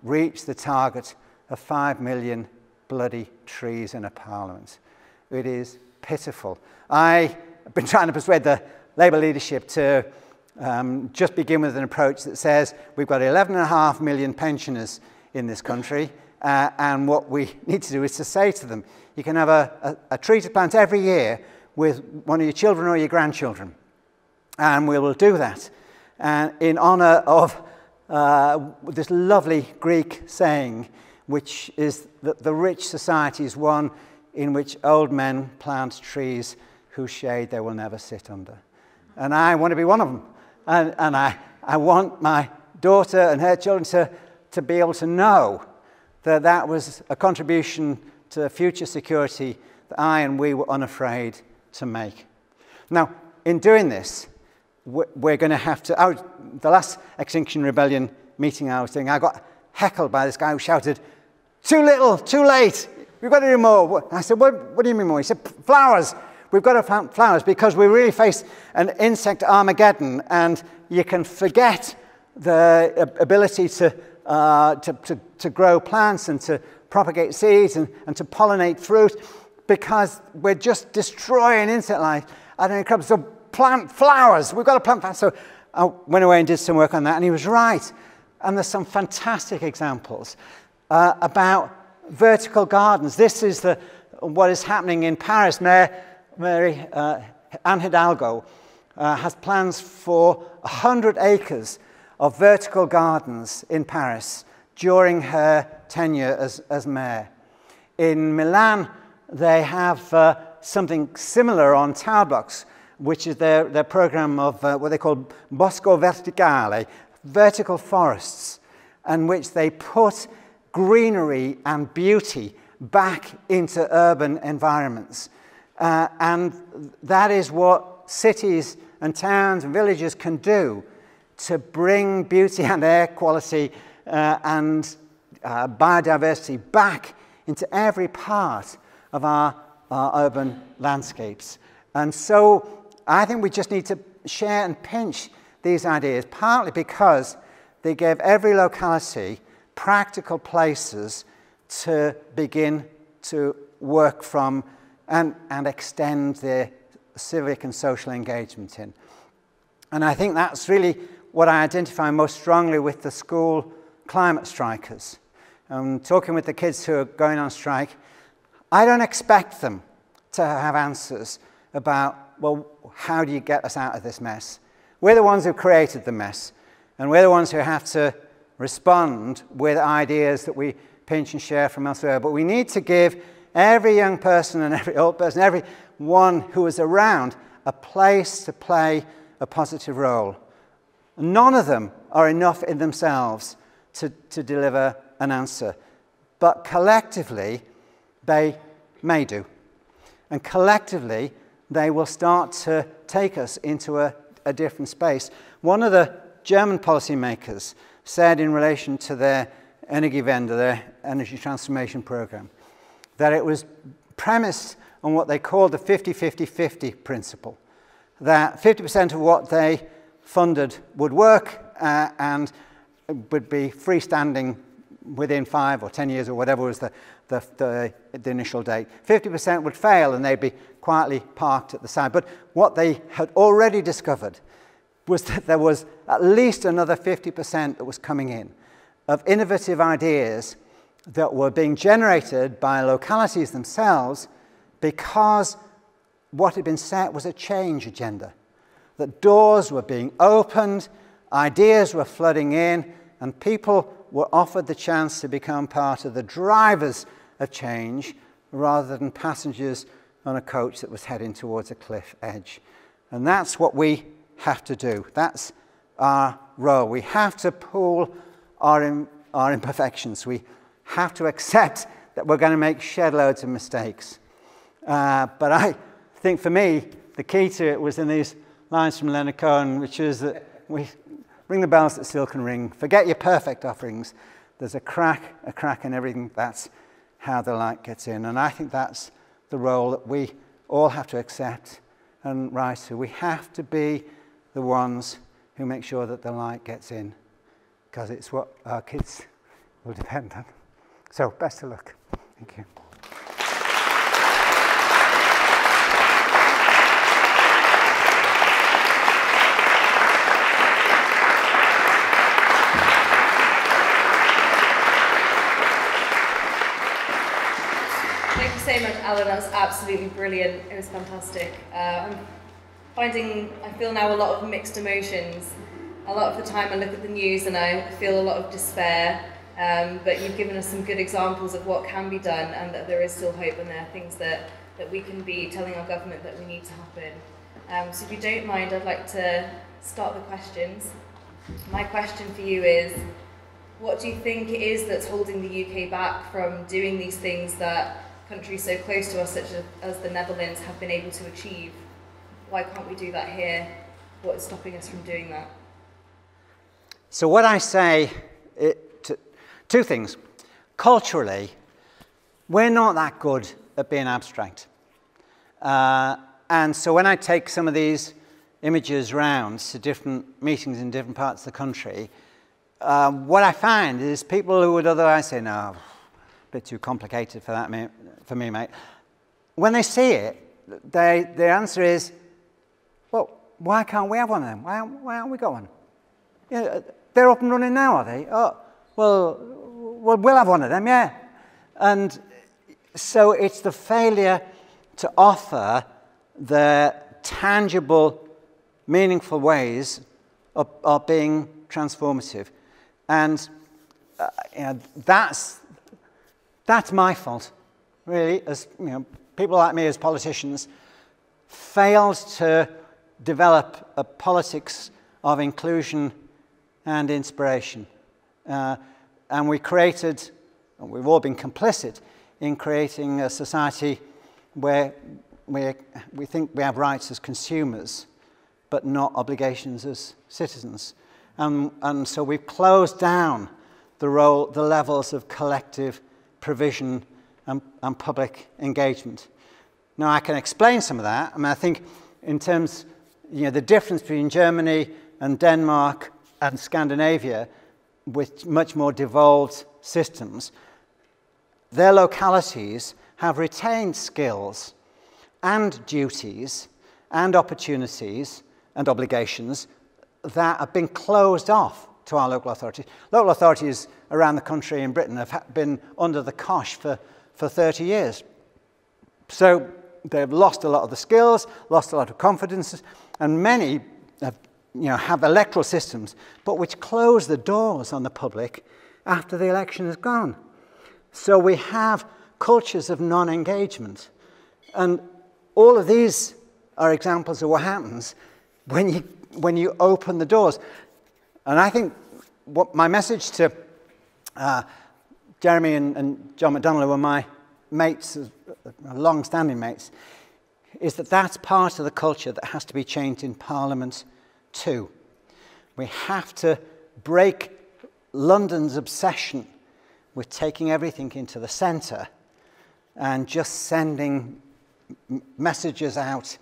reach the target of 5 million bloody trees in a parliament. It is pitiful. I've been trying to persuade the Labour leadership to just begin with an approach that says we've got 11.5 million pensioners in this country, and what we need to do is to say to them, you can have a tree to plant every year with one of your children or your grandchildren, and we will do that in honour of this lovely Greek saying, which is that the rich society is one in which old men plant trees whose shade they will never sit under. And I want to be one of them. And I want my daughter and her children to be able to know that that was a contribution to future security that I and we were unafraid to make. Now, in doing this, we're going to have to... the last Extinction Rebellion meeting I was doing, I got heckled by this guy who shouted, "Too little, too late, we've got to do more." I said, what do you mean more? He said, "Flowers. We've got to plant flowers because we really face an insect Armageddon, and you can forget the ability to grow plants and to propagate seeds and to pollinate fruit because we're just destroying insect life. So plant flowers. We've got to plant flowers." So I went away and did some work on that, and he was right. And there's some fantastic examples about vertical gardens. This is what is happening in Paris. Anne Hidalgo has plans for 100 acres of vertical gardens in Paris during her tenure as mayor. In Milan, they have something similar on tower blocks, which is their program of what they call Bosco Verticale, vertical forests, in which they put greenery and beauty back into urban environments. And that is what cities and towns and villages can do to bring beauty and air quality and biodiversity back into every part of our urban landscapes. And so I think we just need to share and pinch these ideas, partly because they give every locality practical places to begin to work from and extend their civic and social engagement in. And I think that's really what I identify most strongly with the school climate strikers. Talking with the kids who are going on strike, I don't expect them to have answers about, well, how do you get us out of this mess? We're the ones who created the mess, and we're the ones who have to respond with ideas that we pinch and share from elsewhere. But we need to give every young person and every old person, every one who is around, a place to play a positive role. None of them are enough in themselves to deliver an answer, but collectively they may do. And collectively they will start to take us into a different space. One of the German policymakers said in relation to their Energiewende, their energy transformation program, that it was premised on what they called the 50-50-50 principle, that 50% of what they funded would work and would be freestanding within 5 or 10 years or whatever was the initial date. 50% would fail and they'd be quietly parked at the side. But what they had already discovered was that there was at least another 50% that was coming in of innovative ideas that were being generated by localities themselves because what had been set was a change agenda. That doors were being opened, ideas were flooding in, and people were offered the chance to become part of the drivers of change rather than passengers on a coach that was heading towards a cliff edge. And that's what we have to do. That's our role. We have to pool our imperfections. We have to accept that we're going to make shed loads of mistakes. But I think for me, the key to it was in these lines from Leonard Cohen, which is that we ring the bells that still can ring. Forget your perfect offerings. There's a crack in everything. That's how the light gets in. And I think that's the role that we all have to accept and rise to. We have to be the ones who make sure that the light gets in, because it's what our kids will depend on. So, best of luck. Thank you. that was absolutely brilliant. It was fantastic. I feel now a lot of mixed emotions. A lot of the time I look at the news and I feel a lot of despair, but you've given us some good examples of what can be done and that there is still hope and there are things that we can be telling our government that we need to happen. So if you don't mind, I'd like to start the questions. My question for you is, what do you think it is that's holding the UK back from doing these things that countries so close to us, such as the Netherlands, have been able to achieve? Why can't we do that here? What is stopping us from doing that? So what I say, two things. Culturally, we're not that good at being abstract. And so when I take some of these images round to different meetings in different parts of the country, what I find is people who would otherwise say, no, a bit too complicated for me, mate. When they see it, their answer is, well, why can't we have one of them? Why haven't we got one? You know, they're up and running now, are they? Oh, well, we'll have one of them, yeah. And so it's the failure to offer the tangible, meaningful ways of being transformative. And you know, that's my fault, really, as you know, people like me as politicians failed to develop a politics of inclusion and inspiration. And we've all been complicit in creating a society where we think we have rights as consumers, but not obligations as citizens. And so we've closed down the levels of collective provision and public engagement. Now, I can explain some of that. I mean, I think in terms, you know, the difference between Germany and Denmark and Scandinavia, with much more devolved systems, their localities have retained skills and duties and opportunities and obligations that have been closed off to our local authorities. Local authorities around the country in Britain have been under the cosh for 30 years. So they've lost a lot of the skills, lost a lot of confidence, and many have electoral systems, but which close the doors on the public after the election is gone. So we have cultures of non-engagement. And all of these are examples of what happens when you open the doors. And I think what my message to Jeremy and John McDonnell, who were my mates, long-standing mates, is that that's part of the culture that has to be changed in Parliament too. We have to break London's obsession with taking everything into the centre and just sending messages out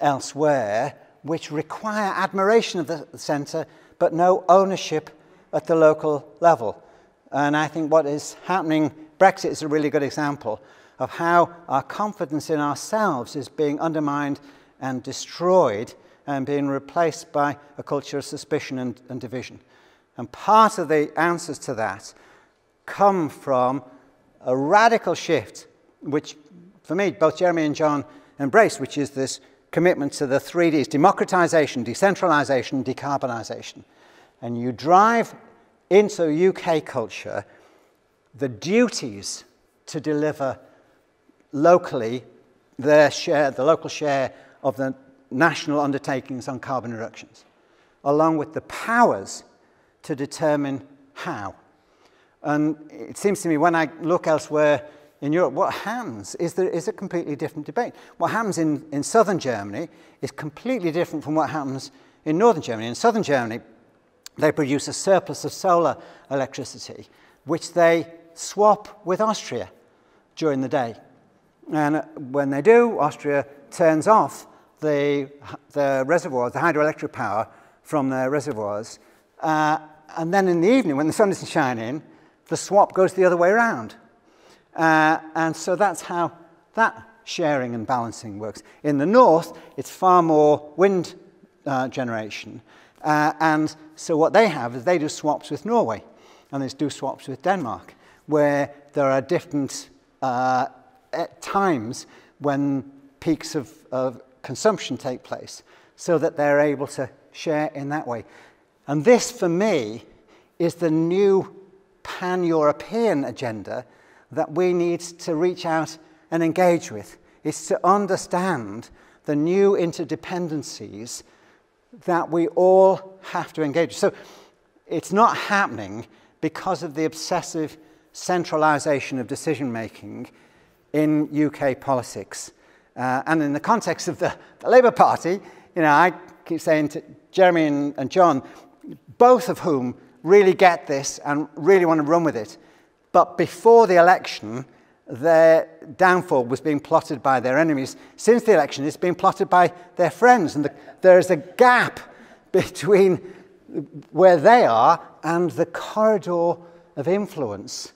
elsewhere which require admiration of the centre but no ownership at the local level. And I think what is happening, Brexit is a really good example of how our confidence in ourselves is being undermined and destroyed and being replaced by a culture of suspicion and division. And part of the answers to that come from a radical shift, which for me, both Jeremy and John embrace, which is this commitment to the 3 Ds: democratisation, decentralisation, decarbonisation. And you drive into UK culture the duties to deliver locally the local share of the national undertakings on carbon reductions, along with the powers to determine how. And it seems to me when I look elsewhere in Europe, what happens is a completely different debate. What happens in southern Germany is completely different from what happens in northern Germany. In southern Germany, they produce a surplus of solar electricity, which they swap with Austria during the day. And when they do, Austria turns off the reservoirs, the hydroelectric power from their reservoirs. And then in the evening, when the sun isn't shining, the swap goes the other way around. And so that's how that sharing and balancing works. In the north, it's far more wind generation. And so what they have is they do swaps with Norway, and they do swaps with Denmark, where there are different at times when peaks of consumption take place, so that they're able to share in that way. And this, for me, is the new pan-European agenda that we need to reach out and engage with. It's to understand the new interdependencies that we all have to engage with. So it's not happening because of the obsessive centralisation of decision-making in UK politics. And in the context of the Labour Party, you know, I keep saying to Jeremy and John, both of whom really get this and really want to run with it. But before the election, their downfall was being plotted by their enemies. Since the election, it's been plotted by their friends. And there is a gap between where they are and the corridor of influence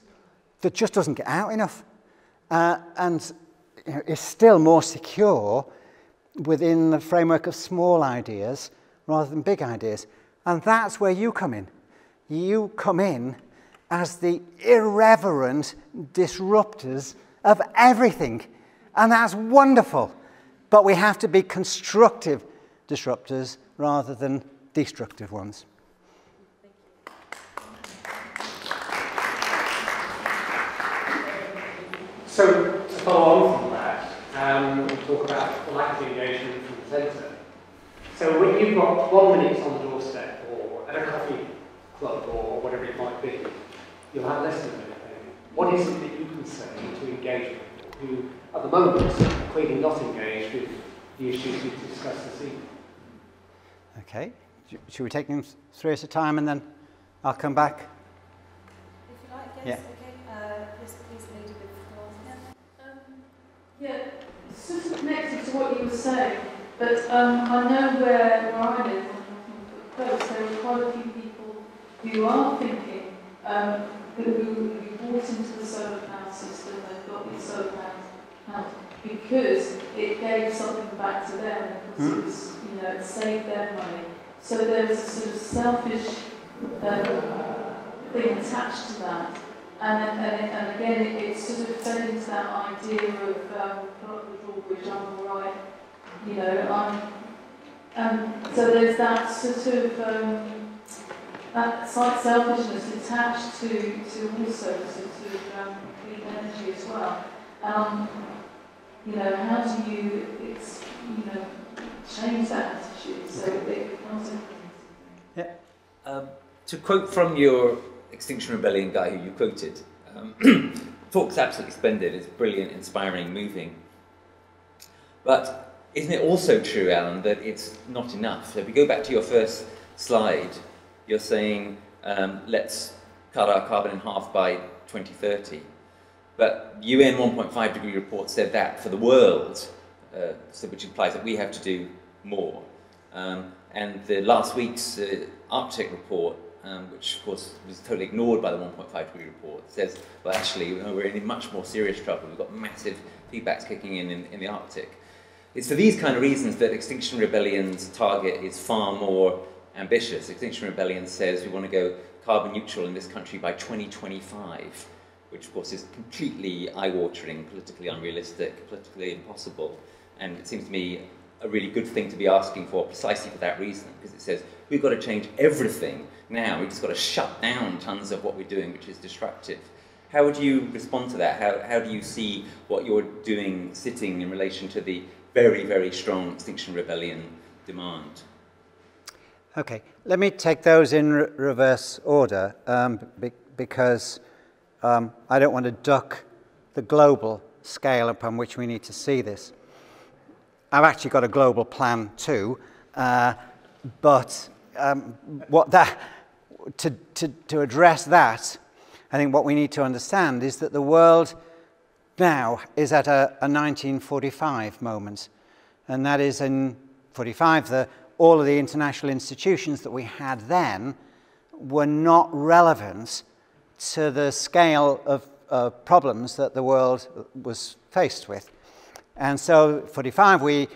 that just doesn't get out enough. And you know, is still more secure within the framework of small ideas rather than big ideas. And that's where you come in. You come in as the irreverent disruptors of everything. And that's wonderful. But we have to be constructive disruptors rather than destructive ones. So, to follow on from that, we talk about the lack of engagement from the centre. So when you've got 1 minute on the doorstep, or at a coffee club, or whatever it might be, you'll have less than a minute. What is it that you can say to engage with people who, at the moment, are clearly not engaged with the issues we've discussed this evening? Okay. Should we take them 3 at a time, and then I'll come back? If you like, yes, yeah. Okay. Please lead with the floor. Yeah, it's sort of connected to what you were saying, but I know where I live, there are quite a few people who are thinking, who bought into the solar panel system, they've got these solar panels because it gave something back to them, because it was, you know, it saved their money. So there's a sort of selfish thing attached to that. And again, it sort of fed into that idea of which I'm all right, you know, so there's that sort of that slight selfishness attached to also sort of clean energy as well. You know, how do you, change that attitude so it becomes a... Yeah. To quote from your Extinction Rebellion guy who you quoted, talk's absolutely splendid, it's brilliant, inspiring, moving. But isn't it also true, Alan, that it's not enough? So if we go back to your first slide, you're saying let's cut our carbon in half by 2030. But UN 1.5 degree report said that for the world, so which implies that we have to do more. And the last week's Arctic report, which of course was totally ignored by the 1.5 degree report, says, well actually we're in much more serious trouble, we've got massive feedbacks kicking in the Arctic. It's for these kind of reasons that Extinction Rebellion's target is far more ambitious. Extinction Rebellion says we want to go carbon neutral in this country by 2025, which of course is completely eye-watering, politically unrealistic, politically impossible, and it seems to me a really good thing to be asking for precisely for that reason, because it says we've got to change everything now, we've just got to shut down tons of what we're doing which is destructive. How would you respond to that? How do you see what you're doing sitting in relation to the very, very strong Extinction Rebellion demand? Okay, let me take those in reverse order, because I don't want to duck the global scale upon which we need to see this. I've actually got a global plan too, but to address that, I think what we need to understand is that the world now is at a 1945 moment, and that is in 45 all of the international institutions that we had then were not relevant to the scale of problems that the world was faced with. And so, 45, we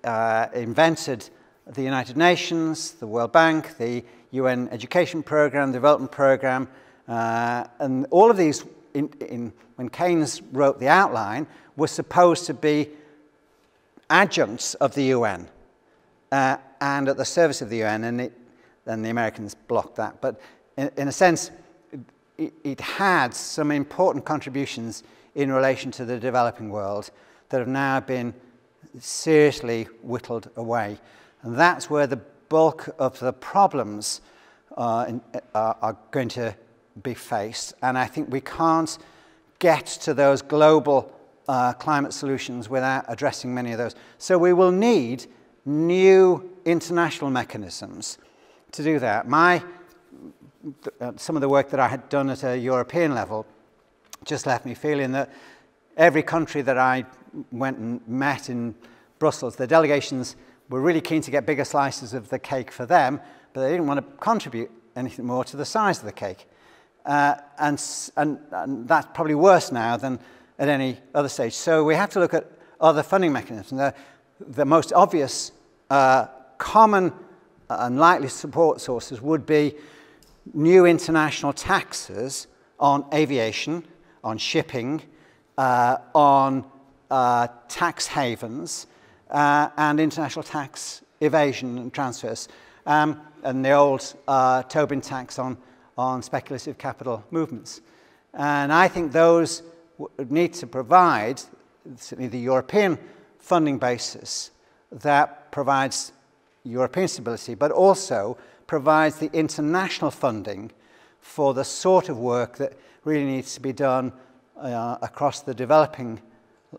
invented the United Nations, the World Bank, the UN Education Programme, the Development Programme, and all of these when Keynes wrote the outline, were supposed to be adjuncts of the UN and at the service of the UN, and then the Americans blocked that. But in a sense, it had some important contributions in relation to the developing world that have now been seriously whittled away. And that's where the bulk of the problems are going to be faced. And I think we can't get to those global climate solutions without addressing many of those. So we will need new international mechanisms to do that. Some of the work that I had done at a European level just left me feeling that every country that I went and met in Brussels, the delegations were really keen to get bigger slices of the cake for them, but they didn't want to contribute anything more to the size of the cake. And that's probably worse now than at any other stage. So we have to look at other funding mechanisms. The most obvious common and likely support sources would be new international taxes on aviation, on shipping, on tax havens, and international tax evasion and transfers, and the old Tobin tax on speculative capital movements. And I think those need to provide, certainly the European funding basis that provides European stability, but also provides the international funding for the sort of work that really needs to be done across the developing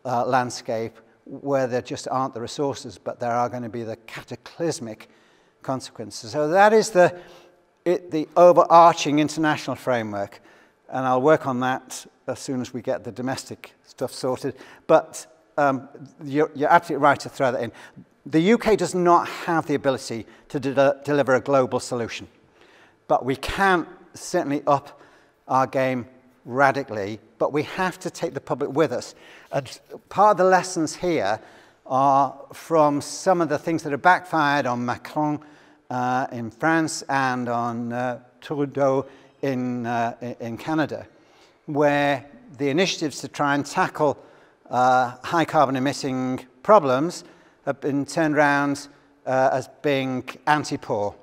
landscape, where there just aren't the resources, but there are going to be the cataclysmic consequences. So that is the overarching international framework, and I'll work on that as soon as we get the domestic stuff sorted. But you're absolutely right to throw that in. The UK does not have the ability to deliver a global solution, but we can certainly up our game radically, but we have to take the public with us. And part of the lessons here are from some of the things that have backfired on Macron in France and on Trudeau in Canada, where the initiatives to try and tackle high carbon emitting problems have been turned around as being anti-poor.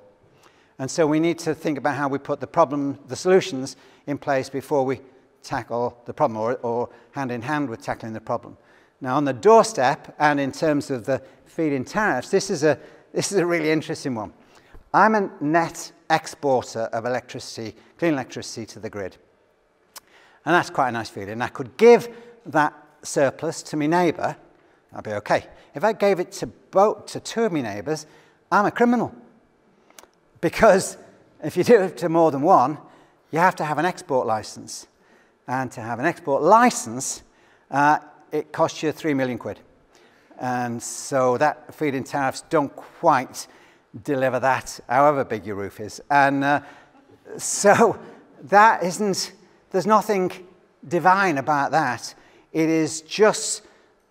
And so we need to think about how we put the solutions in place before we tackle the problem, or hand in hand with tackling the problem. Now, on the doorstep, and in terms of the feed-in tariffs, this is a really interesting one. I'm a net exporter of electricity, clean electricity, to the grid. And that's quite a nice feeling. I could give that surplus to my neighbour, I'd be okay. If I gave it to two of my neighbours, I'm a criminal. Because if you do it to more than one, you have to have an export license. And to have an export license, it costs you 3 million quid. And so that feed-in tariffs don't quite deliver that, however big your roof is. And so that isn't, there's nothing divine about that. It is just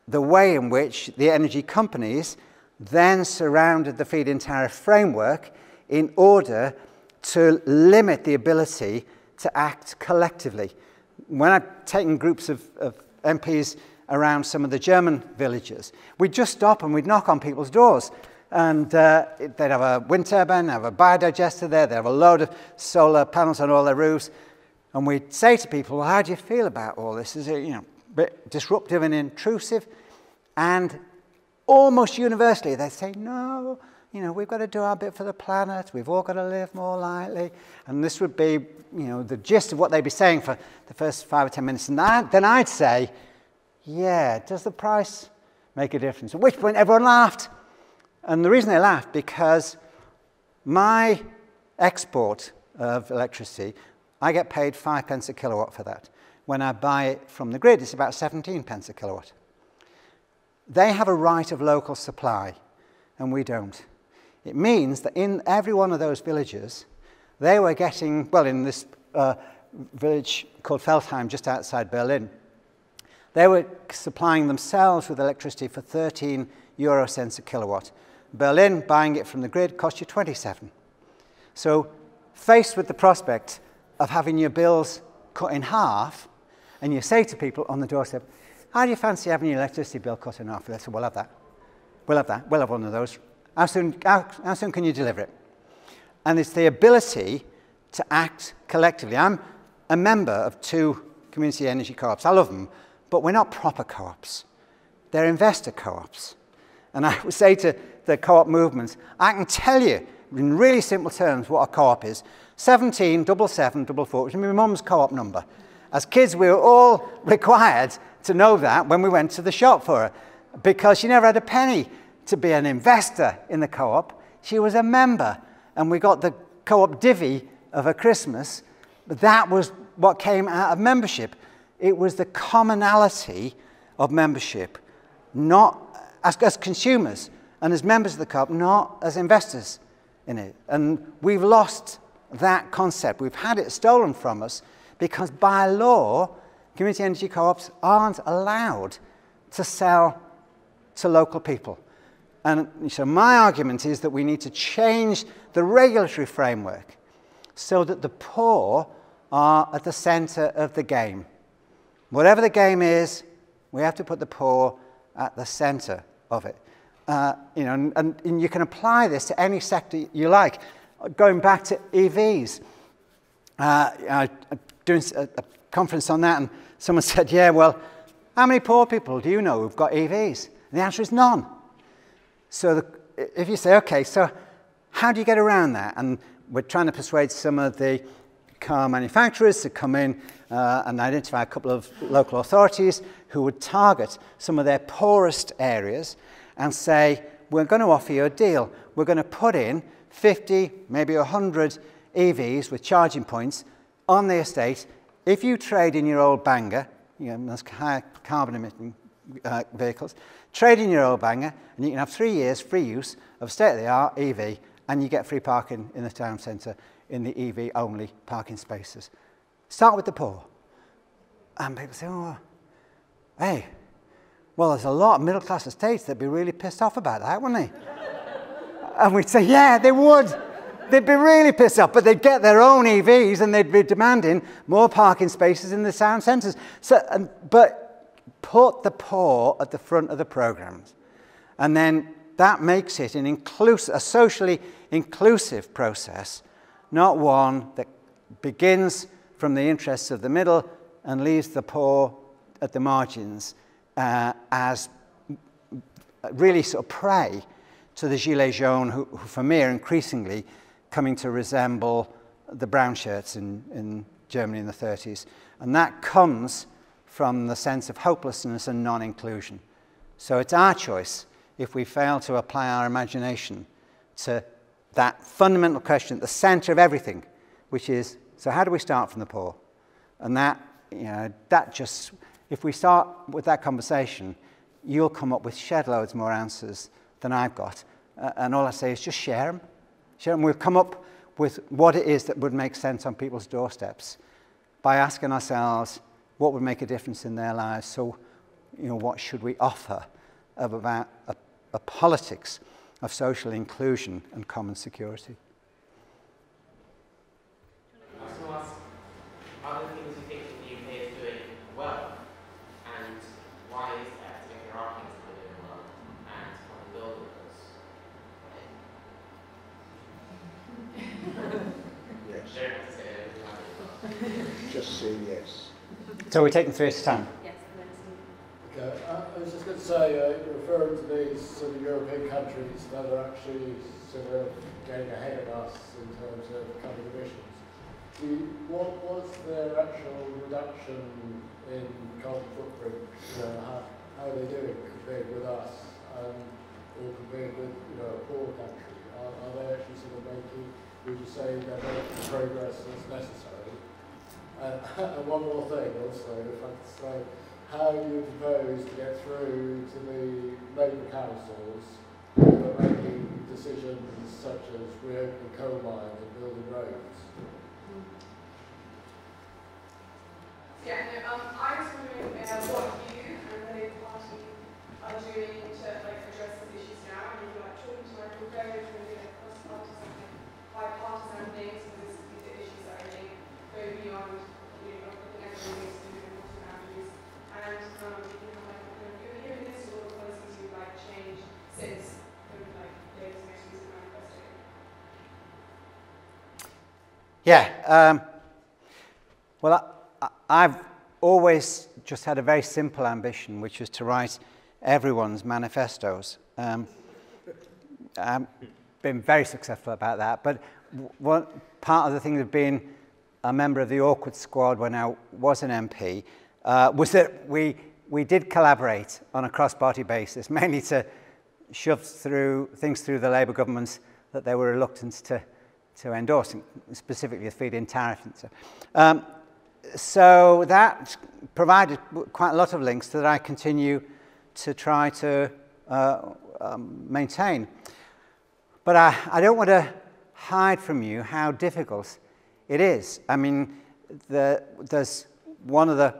the way in which the energy companies then surrounded the feed-in tariff framework in order to limit the ability to act collectively. When I've taken groups of MPs around some of the German villages, we'd just stop and we'd knock on people's doors. And they'd have a wind turbine, have a biodigester there, they'd have a load of solar panels on all their roofs. And we'd say to people, well, how do you feel about all this? Is it, a bit disruptive and intrusive? And almost universally, they'd say, no, we've got to do our bit for the planet. We've all got to live more lightly. And this would be, the gist of what they'd be saying for the first 5 or 10 minutes. And then I'd say, yeah, does the price make a difference? At which point everyone laughed. And the reason they laughed, because my export of electricity, I get paid 5 pence a kilowatt for that. When I buy it from the grid, it's about 17 pence a kilowatt. They have a right of local supply, and we don't. It means that in every one of those villages, they were getting, well, in this village called Feldheim, just outside Berlin, they were supplying themselves with electricity for 13 euro cents a kilowatt. Berlin, buying it from the grid, cost you 27. So faced with the prospect of having your bills cut in half, and you say to people on the doorstep, how do you fancy having your electricity bill cut in half? They say, we'll have that. We'll have that. We'll have one of those. How soon can you deliver it? And it's the ability to act collectively. I'm a member of 2 community energy co-ops. I love them, but we're not proper co-ops. They're investor co-ops. And I would say to the co-op movements, I can tell you in really simple terms what a co-op is. 177744, which is my mum's co-op number. As kids, we were all required to know that when we went to the shop for her, because she never had a penny to be an investor in the co-op. She was a member, and we got the co-op divvy of her Christmas. But that was what came out of membership. It was the commonality of membership, not as consumers and as members of the co-op, not as investors in it. And we've lost that concept. We've had it stolen from us because by law, community energy co-ops aren't allowed to sell to local people. And so my argument is that we need to change the regulatory framework so that the poor are at the centre of the game. Whatever the game is, we have to put the poor at the centre of it. And you can apply this to any sector you like. Going back to EVs, doing a conference on that, and someone said, yeah, well, how many poor people do you know who've got EVs? And the answer is none. So if you say, okay, so how do you get around that? And we're trying to persuade some of the car manufacturers to come in and identify a couple of local authorities who would target some of their poorest areas and say, we're going to offer you a deal. We're going to put in 50, maybe 100 EVs with charging points on the estate. If you trade in your old banger, those high carbon emitting vehicles, trade in your old banger, and you can have 3 years free use of state-of-the-art EV, and you get free parking in the town centre in the EV-only parking spaces. Start with the poor. And people say, oh, hey, well, there's a lot of middle-class estates that'd be really pissed off about that, wouldn't they? And we'd say, yeah, they would. They'd be really pissed off, but they'd get their own EVs and they'd be demanding more parking spaces in the town centres. But put the poor at the front of the programmes. And then that makes it a socially inclusive process, not one that begins from the interests of the middle and leaves the poor at the margins as really sort of prey to the Gilets jaunes, who for me are increasingly coming to resemble the brown shirts in Germany in the 30s. And that comes from the sense of hopelessness and non-inclusion. So it's our choice if we fail to apply our imagination to that fundamental question at the centre of everything, which is, so how do we start from the poor? And that just, if we start with that conversation, you'll come up with shed loads more answers than I've got. And all I say is just share them. Share them. We'll come up with what it is that would make sense on people's doorsteps by asking ourselves what would make a difference in their lives. So, what should we offer about a politics of social inclusion and common security? I was going to ask, are there things you think the UK is doing well? And why is that? If there are things that are doing well, and how to build with those? Yes. Don't have to say everything. Just say yes. So we're taking 3 at a time. Yes, Okay. I was just going to say, you're referring to these sort of European countries that are actually sort of getting ahead of us in terms of cutting emissions. What was their actual reduction in carbon footprint? How are they doing compared with us, or compared with a poor country? Are they actually sort of making? Would you say they're making progress that's necessary? And one more thing also, if I could say, how do you propose to get through to the Labour councils who are making decisions such as reopening coal mines and building roads? Yeah, I was wondering what you and the Labour Party are doing to address these issues now. And you're talking to very cross-partisan, bipartisan things, because these are issues that I think go beyond looking at the ways to do it now. Yeah. Well, I've always just had a very simple ambition, which was to write everyone's manifestos. I've been very successful about that, but one part of the thing of being a member of the awkward squad when I was an MP was that we did collaborate on a cross-party basis, mainly to shove things through the Labour governments that they were reluctant to endorse, specifically the feed-in tariff. And so that provided quite a lot of links that I continue to try to maintain. But I don't want to hide from you how difficult it is. I mean, there's one of the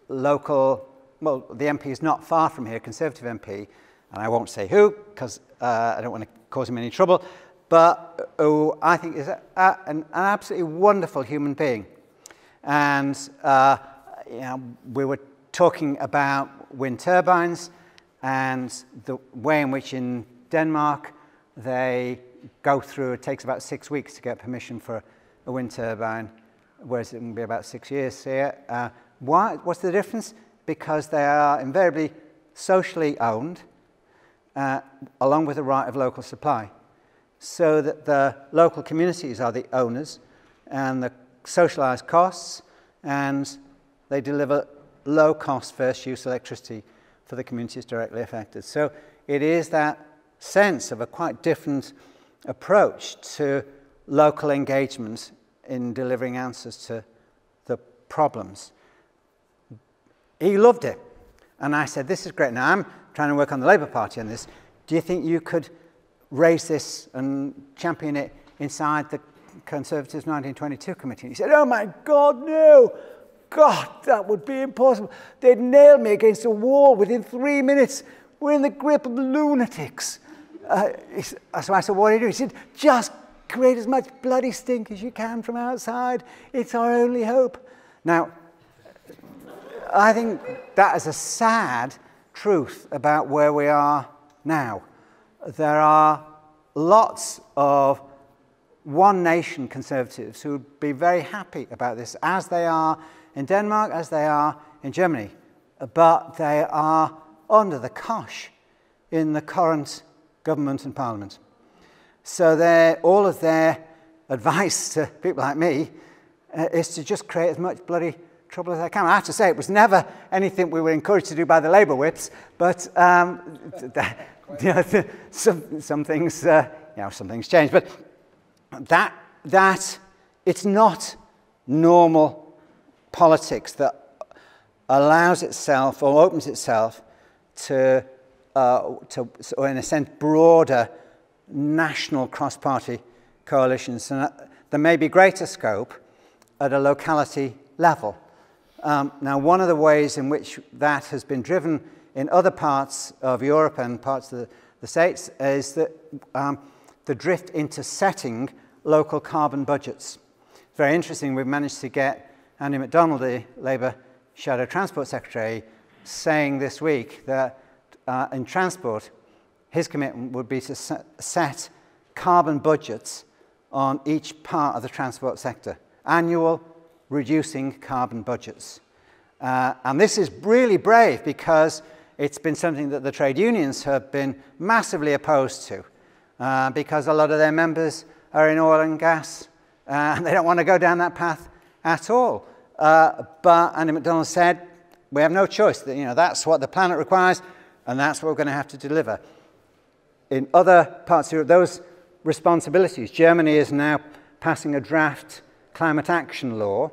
local, well, the MP is not far from here, Conservative MP, and I won't say who, because I don't want to cause him any trouble, but who I think is an absolutely wonderful human being. And you know, we were talking about wind turbines and the way in which in Denmark they go through, it takes about 6 weeks to get permission for a wind turbine, whereas it can be about 6 years here. Why? What's the difference? Because they are invariably socially owned, along with the right of local supply, so that the local communities are the owners and the socialised costs, and they deliver low-cost first-use electricity for the communities directly affected. So it is that sense of a quite different approach to local engagement in delivering answers to the problems. He loved it. And I said, this is great. Now, I'm trying to work on the Labour Party on this. Do you think you could raise this and champion it inside the Conservatives 1922 committee? And he said, oh my God, no. God, that would be impossible. They'd nail me against a wall within 3 minutes. We're in the grip of lunatics. So I said, what do you do? He said, just create as much bloody stink as you can from outside. It's our only hope. Now, I think that is a sad truth about where we are now. There are lots of one nation Conservatives who would be very happy about this, as they are in Denmark, as they are in Germany. But they are under the cosh in the current government and parliament. So all of their advice to people like me is to just create as much bloody trouble as they can. I have to say, it was never anything we were encouraged to do by the Labour whips, but you know, some things, you know, some things change. But that it's not normal politics that allows itself or opens itself to in a sense, broader national cross-party coalitions. And there may be greater scope at a locality level. Now, one of the ways in which that has been driven in other parts of Europe and parts of the States is that the drift into setting local carbon budgets. It's very interesting. We've managed to get Andy McDonald, the Labour Shadow Transport Secretary, saying this week that in transport, his commitment would be to set carbon budgets on each part of the transport sector, annual reducing carbon budgets. And this is really brave because it's been something that the trade unions have been massively opposed to because a lot of their members are in oil and gas and they don't want to go down that path at all. But Andy McDonald said, we have no choice. You know, that's what the planet requires, and that's what we're going to have to deliver. In other parts of Europe, those responsibilities, Germany is now passing a draft climate action law,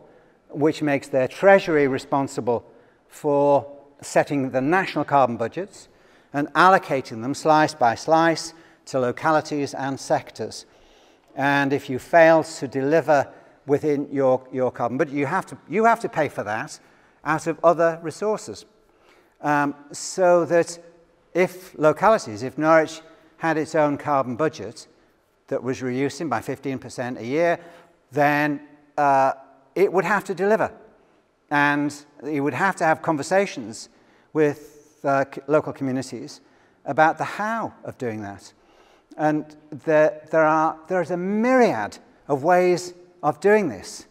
which makes their treasury responsible for setting the national carbon budgets and allocating them slice by slice to localities and sectors. And if you fail to deliver within your carbon budget, you have to pay for that out of other resources. So that if localities, if Norwich had its own carbon budget that was reducing by 15% a year, then it would have to deliver. And it would have to have conversations with local communities about the how of doing that. And there's a myriad of ways of doing this.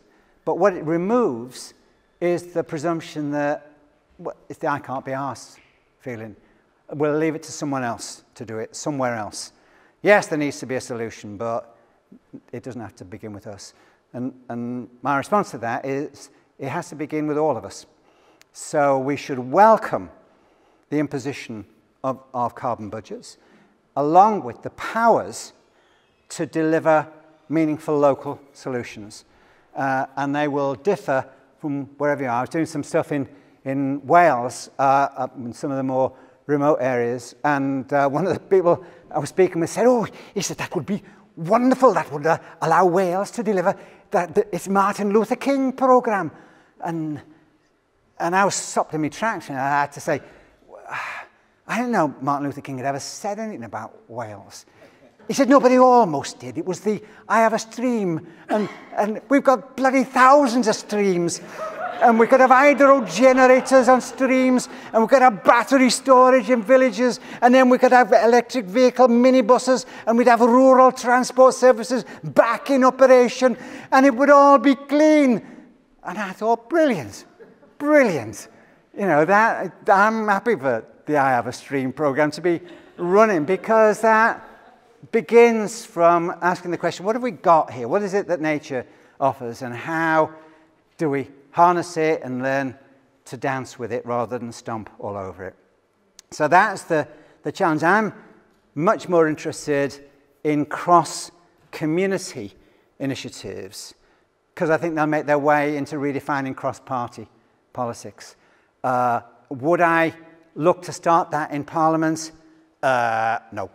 But what it removes is the presumption that it's the I can't be arsed feeling. We'll leave it to someone else to do it, somewhere else. Yes, there needs to be a solution, but it doesn't have to begin with us. And my response to that is it has to begin with all of us. So we should welcome the imposition of carbon budgets, along with the powers to deliver meaningful local solutions. And they will differ from wherever you are. I was doing some stuff in Wales, up in some of the more remote areas, and one of the people I was speaking with said, oh, he said, that would be wonderful, that would allow Wales to deliver it's Martin Luther King programme. And I was stopped in my tracks, and I had to say, I didn't know Martin Luther King had ever said anything about Wales. He said, no, but he almost did. It was the I have a stream, and we've got bloody thousands of streams. And we could have hydro generators on streams, and we could have battery storage in villages, and then we could have electric vehicle minibuses, and we'd have rural transport services back in operation, and it would all be clean. And I thought, brilliant, brilliant. You know, that I'm happy for the I Have a Stream program to be running, because that begins from asking the question, what have we got here? What is it that nature offers, and how do we harness it and learn to dance with it rather than stomp all over it? So that's the challenge. I'm much more interested in cross-community initiatives, because I think they'll make their way into redefining cross-party politics. Would I look to start that in Parliament? No.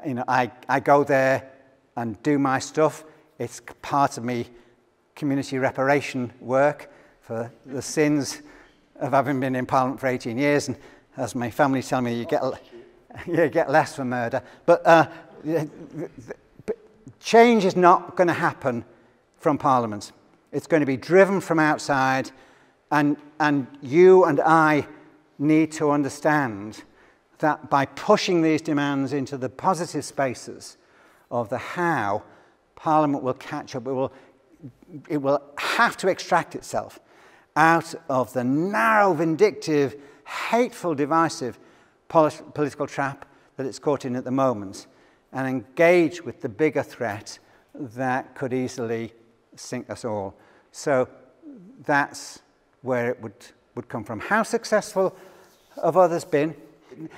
You know, I go there and do my stuff. It's part of me community reparation work for the sins of having been in Parliament for 18 years, and as my family tell me, you get less for murder. But change is not going to happen from Parliament. It's going to be driven from outside, and you and I need to understand that by pushing these demands into the positive spaces of the how, Parliament will catch up. It will have to extract itself out of the narrow, vindictive, hateful, divisive political trap that it's caught in at the moment, and engage with the bigger threat that could easily sink us all. So that's where it would come from. How successful have others been?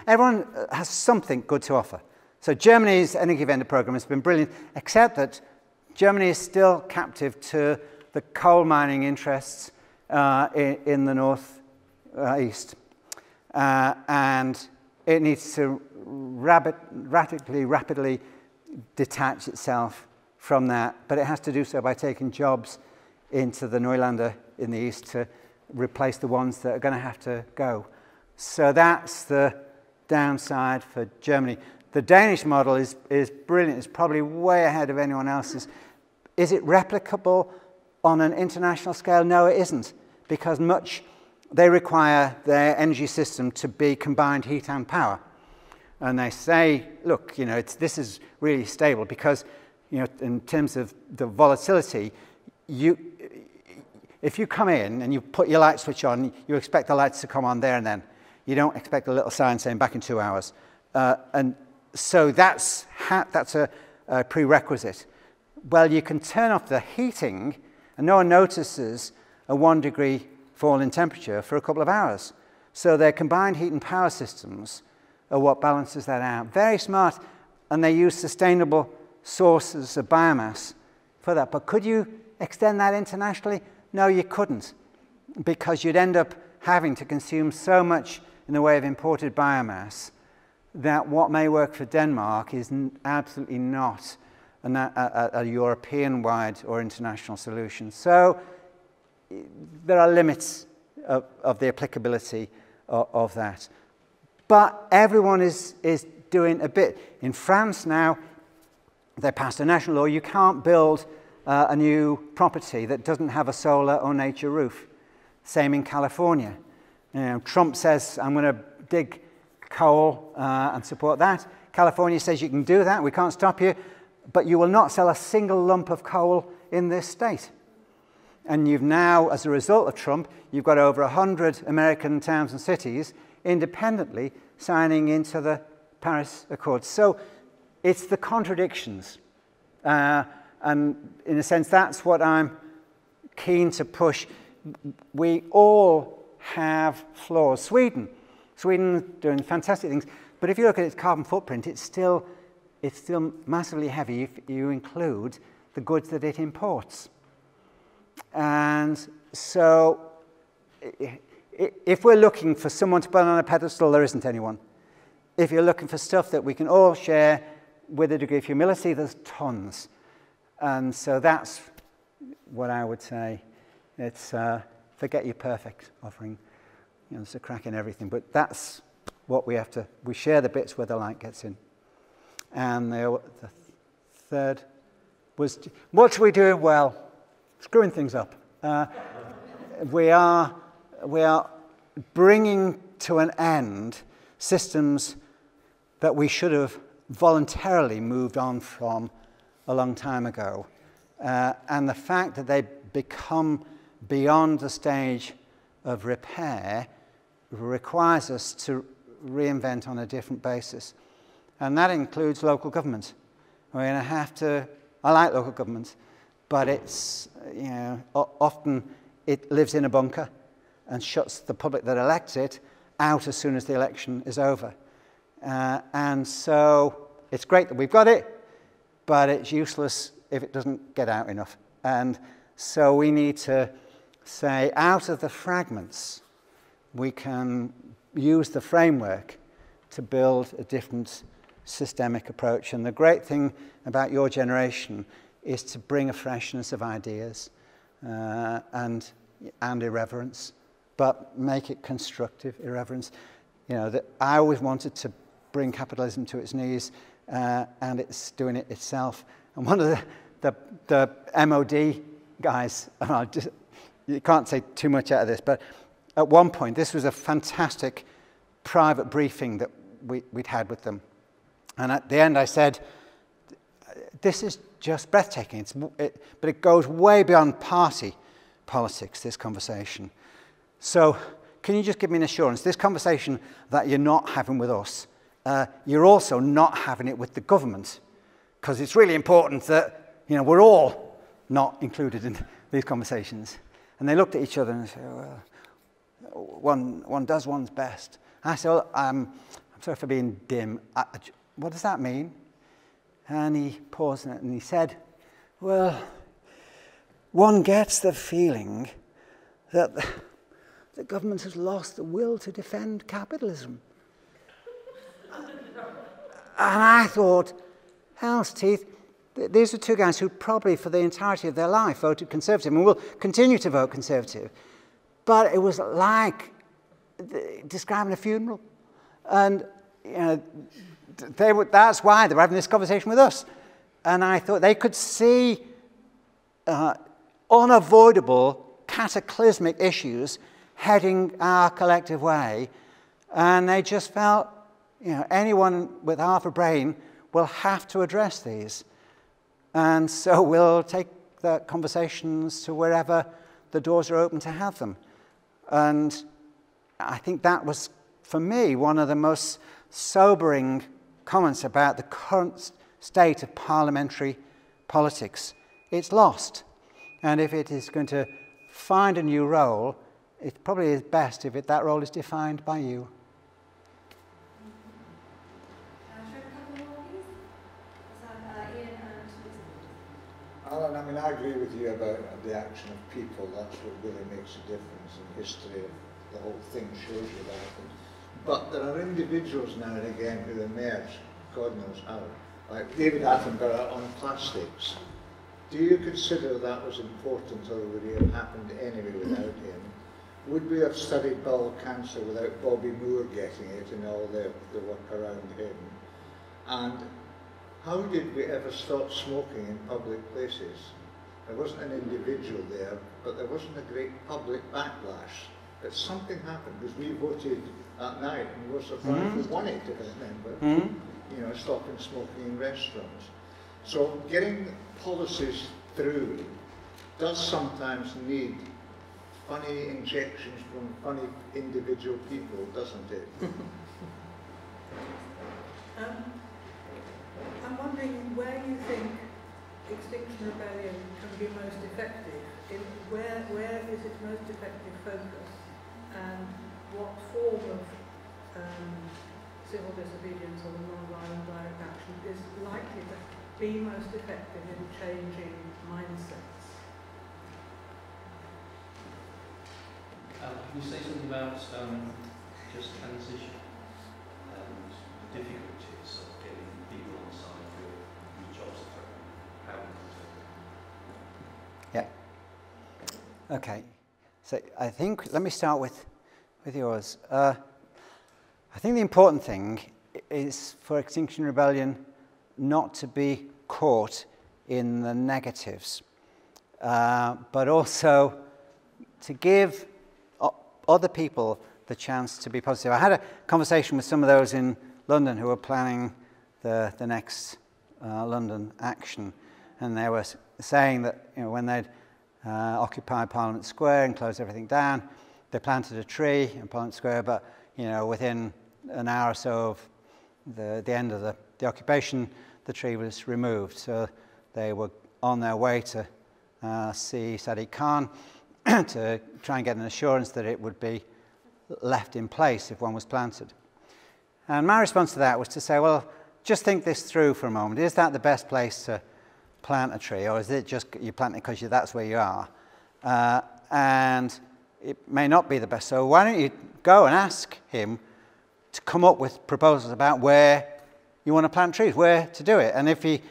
Everyone has something good to offer. So Germany's energy vendor program has been brilliant, except that Germany is still captive to the coal mining interests in the north east. And it needs to rapidly detach itself from that. But it has to do so by taking jobs into the Neulander in the east to replace the ones that are going to have to go. So that's the downside for Germany. The Danish model is brilliant. It's probably way ahead of anyone else's. Is it replicable on an international scale? No, it isn't, because they require their energy system to be combined heat and power. And they say, look, you know, this is really stable because, you know, in terms of the volatility, if you come in and you put your light switch on, you expect the lights to come on there and then. You don't expect a little sign saying back in 2 hours. And so that's a prerequisite. Well, you can turn off the heating and no one notices a 1 degree fall in temperature for a couple of hours. So their combined heat and power systems are what balances that out. Very smart, and they use sustainable sources of biomass for that. But could you extend that internationally? No, you couldn't, because you'd end up having to consume so much in the way of imported biomass that what may work for Denmark is absolutely not a European-wide or international solution. So there are limits of the applicability of that. But everyone is doing a bit. In France now, they passed a national law. You can't build a new property that doesn't have a solar or nature roof. Same in California. You know, Trump says, I'm going to dig coal and support that. California says you can do that. We can't stop you. but you will not sell a single lump of coal in this state. And you've now, as a result of Trump, you've got over 100 American towns and cities independently signing into the Paris Accords. So it's the contradictions. And in a sense, that's what I'm keen to push. We all have flaws. Sweden's doing fantastic things. But if you look at its carbon footprint, it's still massively heavy if you include the goods that it imports. And so if we're looking for someone to put on a pedestal, there isn't anyone. If you're looking for stuff that we can all share with a degree of humility, there's tons. And so that's what I would say. It's forget your perfect offering. You know, there's a crack in everything, but that's what we have to, we share the bits where the light gets in. And the third was, what should we do? Well, screwing things up. We are bringing to an end systems that we should have voluntarily moved on from a long time ago. And the fact that they become beyond the stage of repair requires us to reinvent on a different basis. And that includes local government. We're going to have to, I like local government, but it's, you know, often it lives in a bunker and shuts the public that elects it out as soon as the election is over. And so it's great that we've got it, but it's useless if it doesn't get out enough. And so we need to say, out of the fragments, we can use the framework to build a different systemic approach. And the great thing about your generation is to bring a freshness of ideas and irreverence, but make it constructive irreverence. You know, that I always wanted to bring capitalism to its knees, and it's doing it itself. And one of the MOD guys, you can't say too much out of this, but at one point, this was a fantastic private briefing that we'd had with them. And at the end, I said, this is just breathtaking, but it goes way beyond party politics, this conversation. So can you just give me an assurance, this conversation that you're not having with us, you're also not having it with the government, because it's really important that, you know, we're all not included in these conversations. And they looked at each other and said, well, one does one's best. And I said, well, I'm sorry for being dim. What does that mean? And he paused and he said, well, one gets the feeling that the government has lost the will to defend capitalism. And I thought, hell's teeth, these are two guys who probably for the entirety of their life voted Conservative and will continue to vote Conservative. But it was like describing a funeral. And you know, that's why they were having this conversation with us. And I thought they could see unavoidable, cataclysmic issues heading our collective way. And they just felt, you know, anyone with half a brain will have to address these. And so we'll take the conversations to wherever the doors are open to have them. And I think that was, for me, one of the most sobering comments about the current state of parliamentary politics. It's lost. And if it is going to find a new role, it probably is best if that role is defined by you. Alan, I mean, I agree with you about the action of people. That's what really makes a difference in history. The whole thing shows you that. But there are individuals now and again who emerge, God knows how, like David Attenborough on plastics. Do you consider that was important, or would it have happened anyway without him? Would we have studied bowel cancer without Bobby Moore getting it and all the work around him? And how did we ever stop smoking in public places? There wasn't an individual there, but there wasn't a great public backlash. But something happened, because we voted at night and were surprised we won it, if I remember. You know, stopping smoking in restaurants. So getting policies through does sometimes need funny injections from funny individual people, doesn't it? I'm wondering where you think Extinction Rebellion can be most effective. Where is its most effective focus, and what form of civil disobedience or non-violent direct action is likely to be most effective in changing mindsets? Can you say something about just transition and the difficulties of getting people on side whose jobs are threatened? How Yeah. Okay. So I think, let me start with yours. I think the important thing is for Extinction Rebellion not to be caught in the negatives, but also to give other people the chance to be positive. I had a conversation with some of those in London who were planning the next London action, and they were saying that, you know, when they'd occupied Parliament Square and closed everything down, they planted a tree in Parliament Square, but, you know, within an hour or so of the end of the occupation, the tree was removed. So they were on their way to see Sadiq Khan to try and get an assurance that it would be left in place if one was planted. And my response to that was to say, well, just think this through for a moment. Is that the best place to plant a tree, or is it just you plant it because that's where you are? And it may not be the best. So why don't you go and ask him to come up with proposals about where you want to plant trees, where to do it. And if he,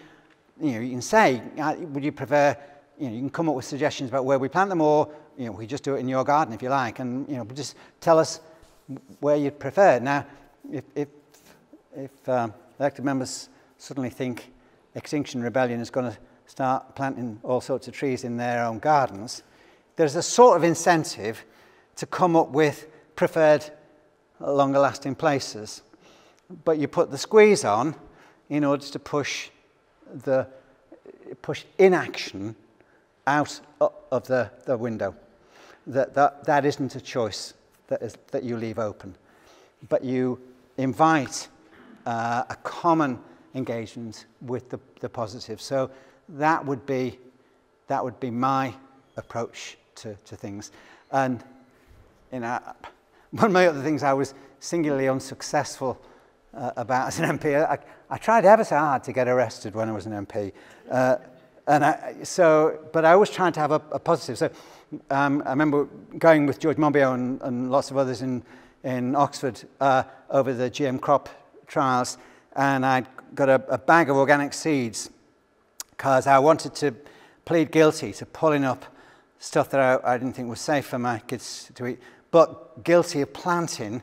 you can say, would you prefer, you can come up with suggestions about where we plant them, or, we just do it in your garden if you like, and, just tell us where you'd prefer. Now, if elected members suddenly think Extinction Rebellion is going to start planting all sorts of trees in their own gardens, there's a sort of incentive to come up with preferred longer lasting places. But you put the squeeze on in order to push inaction out of the window. That isn't a choice that you leave open, but you invite a common engagement with the positive. So that would be my approach to things. And one of my other things I was singularly unsuccessful about as an MP. I tried ever so hard to get arrested when I was an MP, but I was trying to have a positive. So I remember going with George Monbiot and lots of others in Oxford over the GM crop trials, and I got a bag of organic seeds because I wanted to plead guilty to pulling up stuff that I didn't think was safe for my kids to eat, but guilty of planting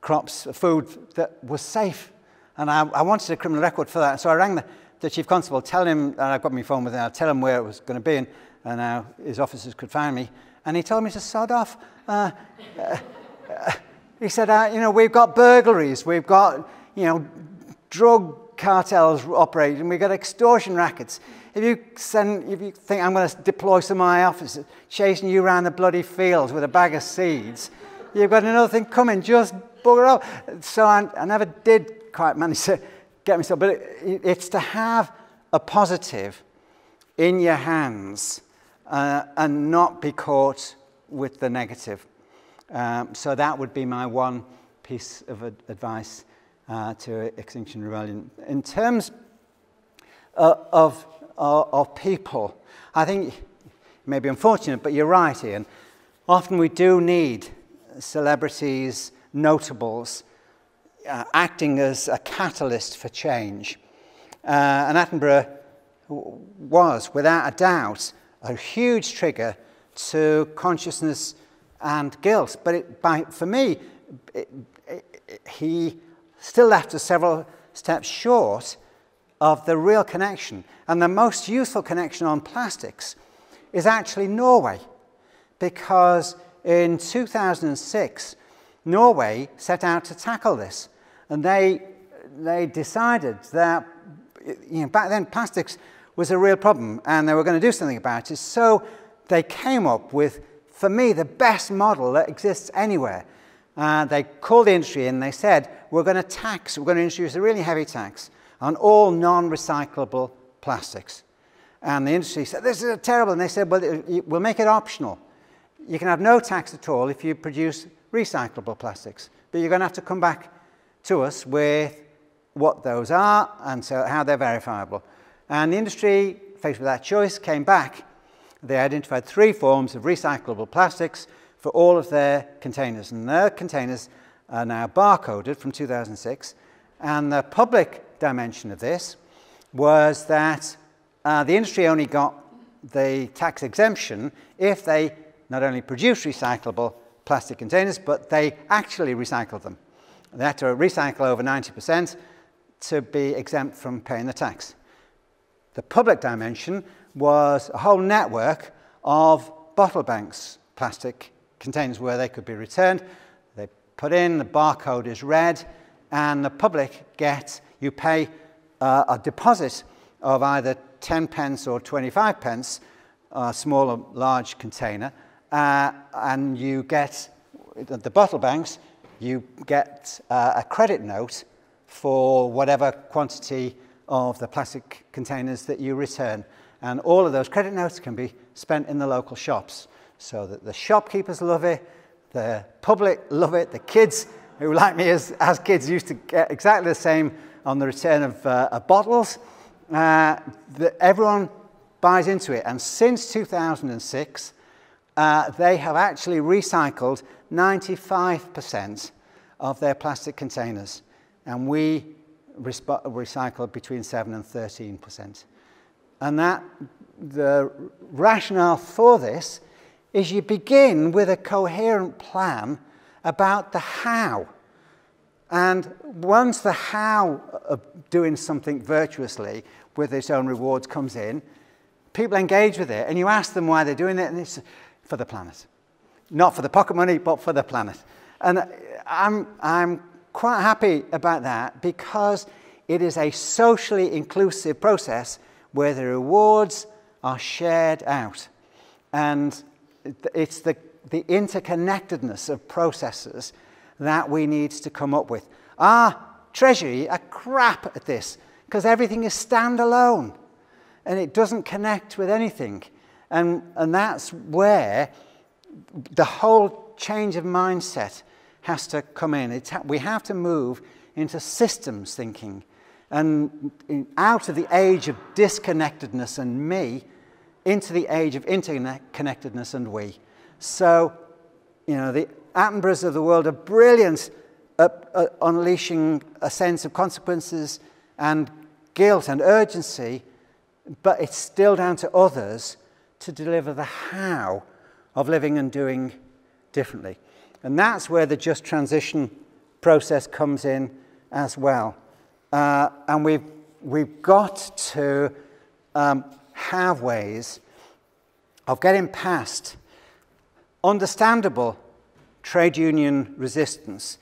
crops, food that was safe. And I wanted a criminal record for that. So I rang the chief constable, tell him, and I've got my phone with him, I'll tell him where it was going to be, and how his officers could find me. And he told me to sod off. He said, we've got burglaries, we've got, drug cartels operating, we've got extortion rackets. If you think I'm going to deploy some of my officers chasing you around the bloody fields with a bag of seeds, you've got another thing coming, just bugger up. So I never did quite manage to get myself, but it's to have a positive in your hands and not be caught with the negative. So that would be my one piece of advice to Extinction Rebellion. In terms of people, I think it may be unfortunate, but you're right, Ian. Often we do need celebrities, notables, acting as a catalyst for change. And Attenborough was, without a doubt, a huge trigger to consciousness and guilt. But for me, he still left us several steps short of the real connection. And the most useful connection on plastics is actually Norway, because in 2006, Norway set out to tackle this. And they decided that back then plastics was a real problem and they were going to do something about it. So they came up with, for me, the best model that exists anywhere. They called the industry in and they said, we're going to introduce a really heavy tax on all non-recyclable plastics. And the industry said, this is terrible. And they said, well, we'll make it optional. You can have no tax at all if you produce recyclable plastics. But you're going to have to come back to us with what those are and so how they're verifiable. And the industry, faced with that choice, came back. They identified 3 forms of recyclable plastics for all of their containers. And their containers are now barcoded from 2006. And the public dimension of this was that the industry only got the tax exemption if they not only produce recyclable plastic containers, but they actually recycled them. They had to recycle over 90% to be exempt from paying the tax. The public dimension was a whole network of bottle banks, plastic containers where they could be returned. They put in, the barcode is read, and the public you pay a deposit of either 10 pence or 25 pence, a small or large container, and you get, the bottle banks, you get a credit note for whatever quantity of the plastic containers that you return. And all of those credit notes can be spent in the local shops. So that the shopkeepers love it, the public love it, the kids who, like me as kids, used to get exactly the same on the return of bottles. Everyone buys into it. And since 2006, they have actually recycled 95% of their plastic containers. And we recycle between 7 and 13%. And the rationale for this is you begin with a coherent plan about the how. And once the how of doing something virtuously with its own rewards comes in, people engage with it, and you ask them why they're doing it, and it's for the planet. Not for the pocket money, but for the planet. And I'm quite happy about that because it is a socially inclusive process where the rewards are shared out. And it's the interconnectedness of processes that we need to come up with. Our Treasury are crap at this because everything is standalone and it doesn't connect with anything. And that's where the whole change of mindset has to come in. We have to move into systems thinking and out of the age of disconnectedness and me into the age of interconnectedness and we. So, the Attenboroughs of the world are brilliant at unleashing a sense of consequences and guilt and urgency, but it's still down to others to deliver the how of living and doing differently. And that's where the just transition process comes in as well. And we've got to have ways of getting past understandable trade union resistance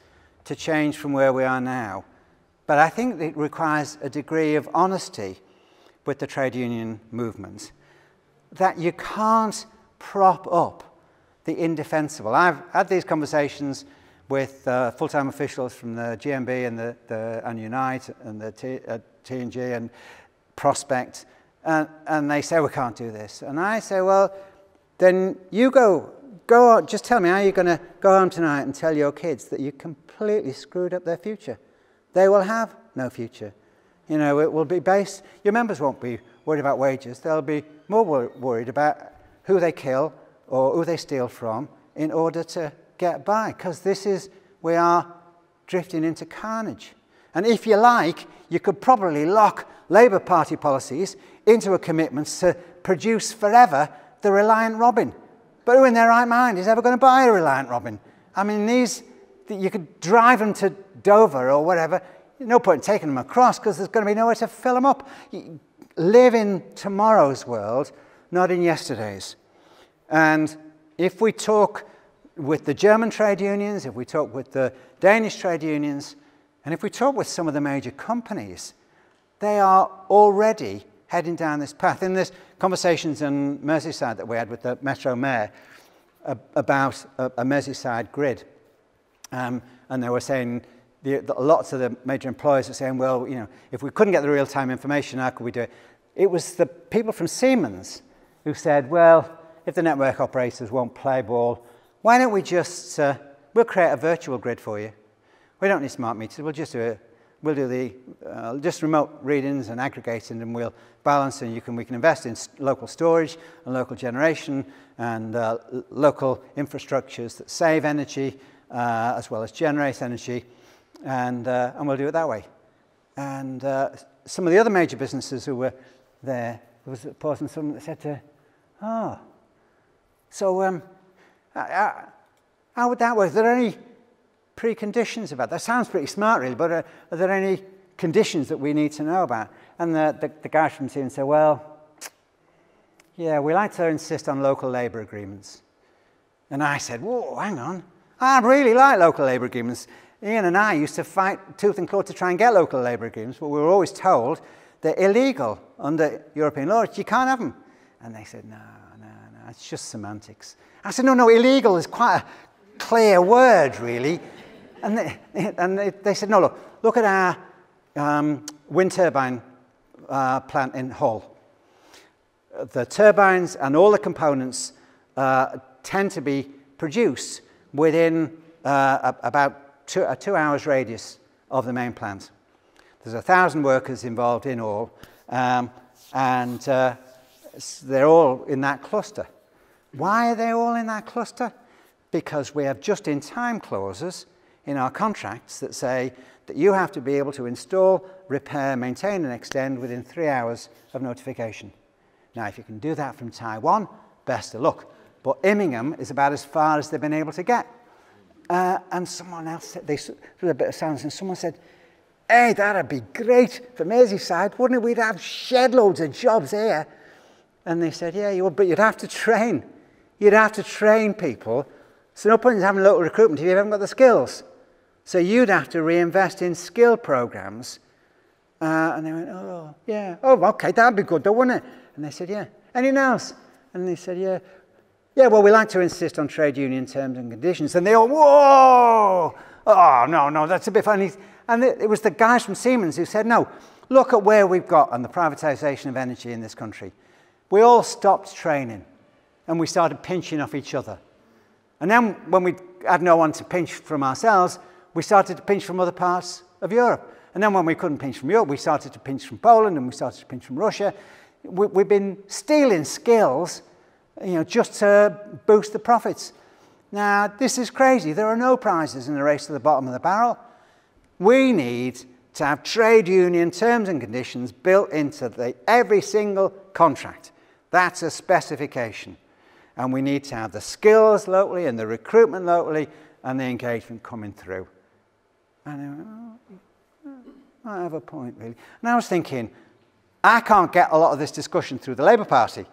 to change from where we are now. But I think it requires a degree of honesty with the trade union movement, that you can't prop up the indefensible. I've had these conversations with full-time officials from the GMB and Unite and the T&G and Prospect, and they say, we can't do this. And I say, well, then you go on, just tell me how you're going to go home tonight and tell your kids that you completely screwed up their future. They will have no future. It will be based, your members won't be worried about wages, they'll be more worried about who they kill or who they steal from in order to get by, because we are drifting into carnage. And if you like, you could probably lock Labour Party policies into a commitment to produce forever the Reliant Robin. But who in their right mind is ever going to buy a Reliant Robin? I mean, you could drive them to Dover or whatever. No point in taking them across because there's going to be nowhere to fill them up. You live in tomorrow's world, not in yesterday's. And if we talk with the German trade unions, if we talk with the Danish trade unions, and if we talk with some of the major companies, they are already heading down this path. In this conversations in Merseyside that we had with the Metro Mayor about a Merseyside grid, and they were saying, lots of the major employers are saying, well, you know, if we couldn't get the real-time information, how could we do it? It was the people from Siemens who said, well, if the network operators won't play ball, why don't we just, we'll create a virtual grid for you. We don't need smart meters, we'll just do it. We'll do the just remote readings and aggregating, and we'll balance, and we can invest in local storage and local generation and local infrastructures that save energy as well as generate energy, and we'll do it that way. And some of the other major businesses who were there was a person, someone that said, so how would that work? Are there any preconditions about that? Sounds pretty smart, really, but are there any conditions that we need to know about? And the guys from Siemens said, well, yeah, we like to insist on local labour agreements. And I said, whoa, hang on. I really like local labour agreements. Ian and I used to fight tooth and claw to try and get local labour agreements, but we were always told they're illegal under European law. You can't have them. And they said, no, it's just semantics. I said, no, illegal is quite a clear word, really. And they said, no, look at our wind turbine plant in Hull. The turbines and all the components tend to be produced within about a 2 hours radius of the main plant. There's 1,000 workers involved in all, and they're all in that cluster. Why are they all in that cluster? Because we have just-in-time clauses in our contracts that say that you have to be able to install, repair, maintain and extend within 3 hours of notification. Now, if you can do that from Taiwan, best of luck. But Immingham is about as far as they've been able to get. And someone else said, there was a bit of silence, and someone said, hey, that'd be great for Merseyside, wouldn't it? We'd have shed loads of jobs here. And they said, yeah, you would, but you'd have to train. You'd have to train people. So no point in having local recruitment if you haven't got the skills. So you'd have to reinvest in skill programs. And they went, oh, yeah. Oh, okay, that'd be good though, wouldn't it? And they said, yeah. Anything else? And they said, yeah. Yeah, well, we like to insist on trade union terms and conditions. And they all, whoa! Oh, no, that's a bit funny. And it was the guys from Siemens who said, no, look at where we've got on the privatisation of energy in this country. We all stopped training and we started pinching off each other. And then when we had no one to pinch from ourselves, we started to pinch from other parts of Europe. And then when we couldn't pinch from Europe, we started to pinch from Poland and we started to pinch from Russia. We've been stealing skills, just to boost the profits. Now, this is crazy. There are no prizes in the race to the bottom of the barrel. We need to have trade union terms and conditions built into every single contract. That's a specification. And we need to have the skills locally and the recruitment locally and the engagement coming through. And I went, I have a point, really. And I was thinking, I can't get a lot of this discussion through the Labour Party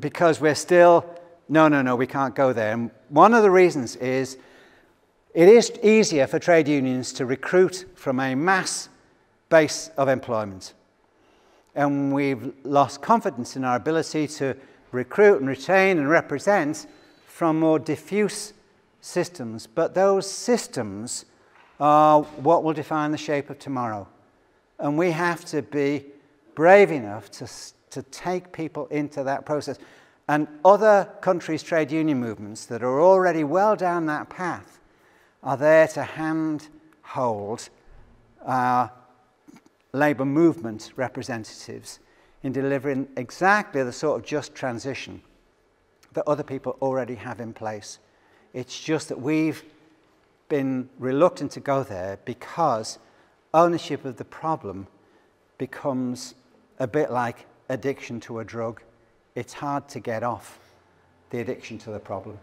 because we're still, no, we can't go there. And one of the reasons is it is easier for trade unions to recruit from a mass base of employment. And we've lost confidence in our ability to recruit and retain and represent from more diffuse systems. But those systems are what will define the shape of tomorrow. And we have to be brave enough to take people into that process. And other countries' trade union movements that are already well down that path are there to handhold our labour movement representatives in delivering exactly the sort of just transition that other people already have in place. It's just that we've been reluctant to go there because ownership of the problem becomes a bit like addiction to a drug. It's hard to get off the addiction to the problem.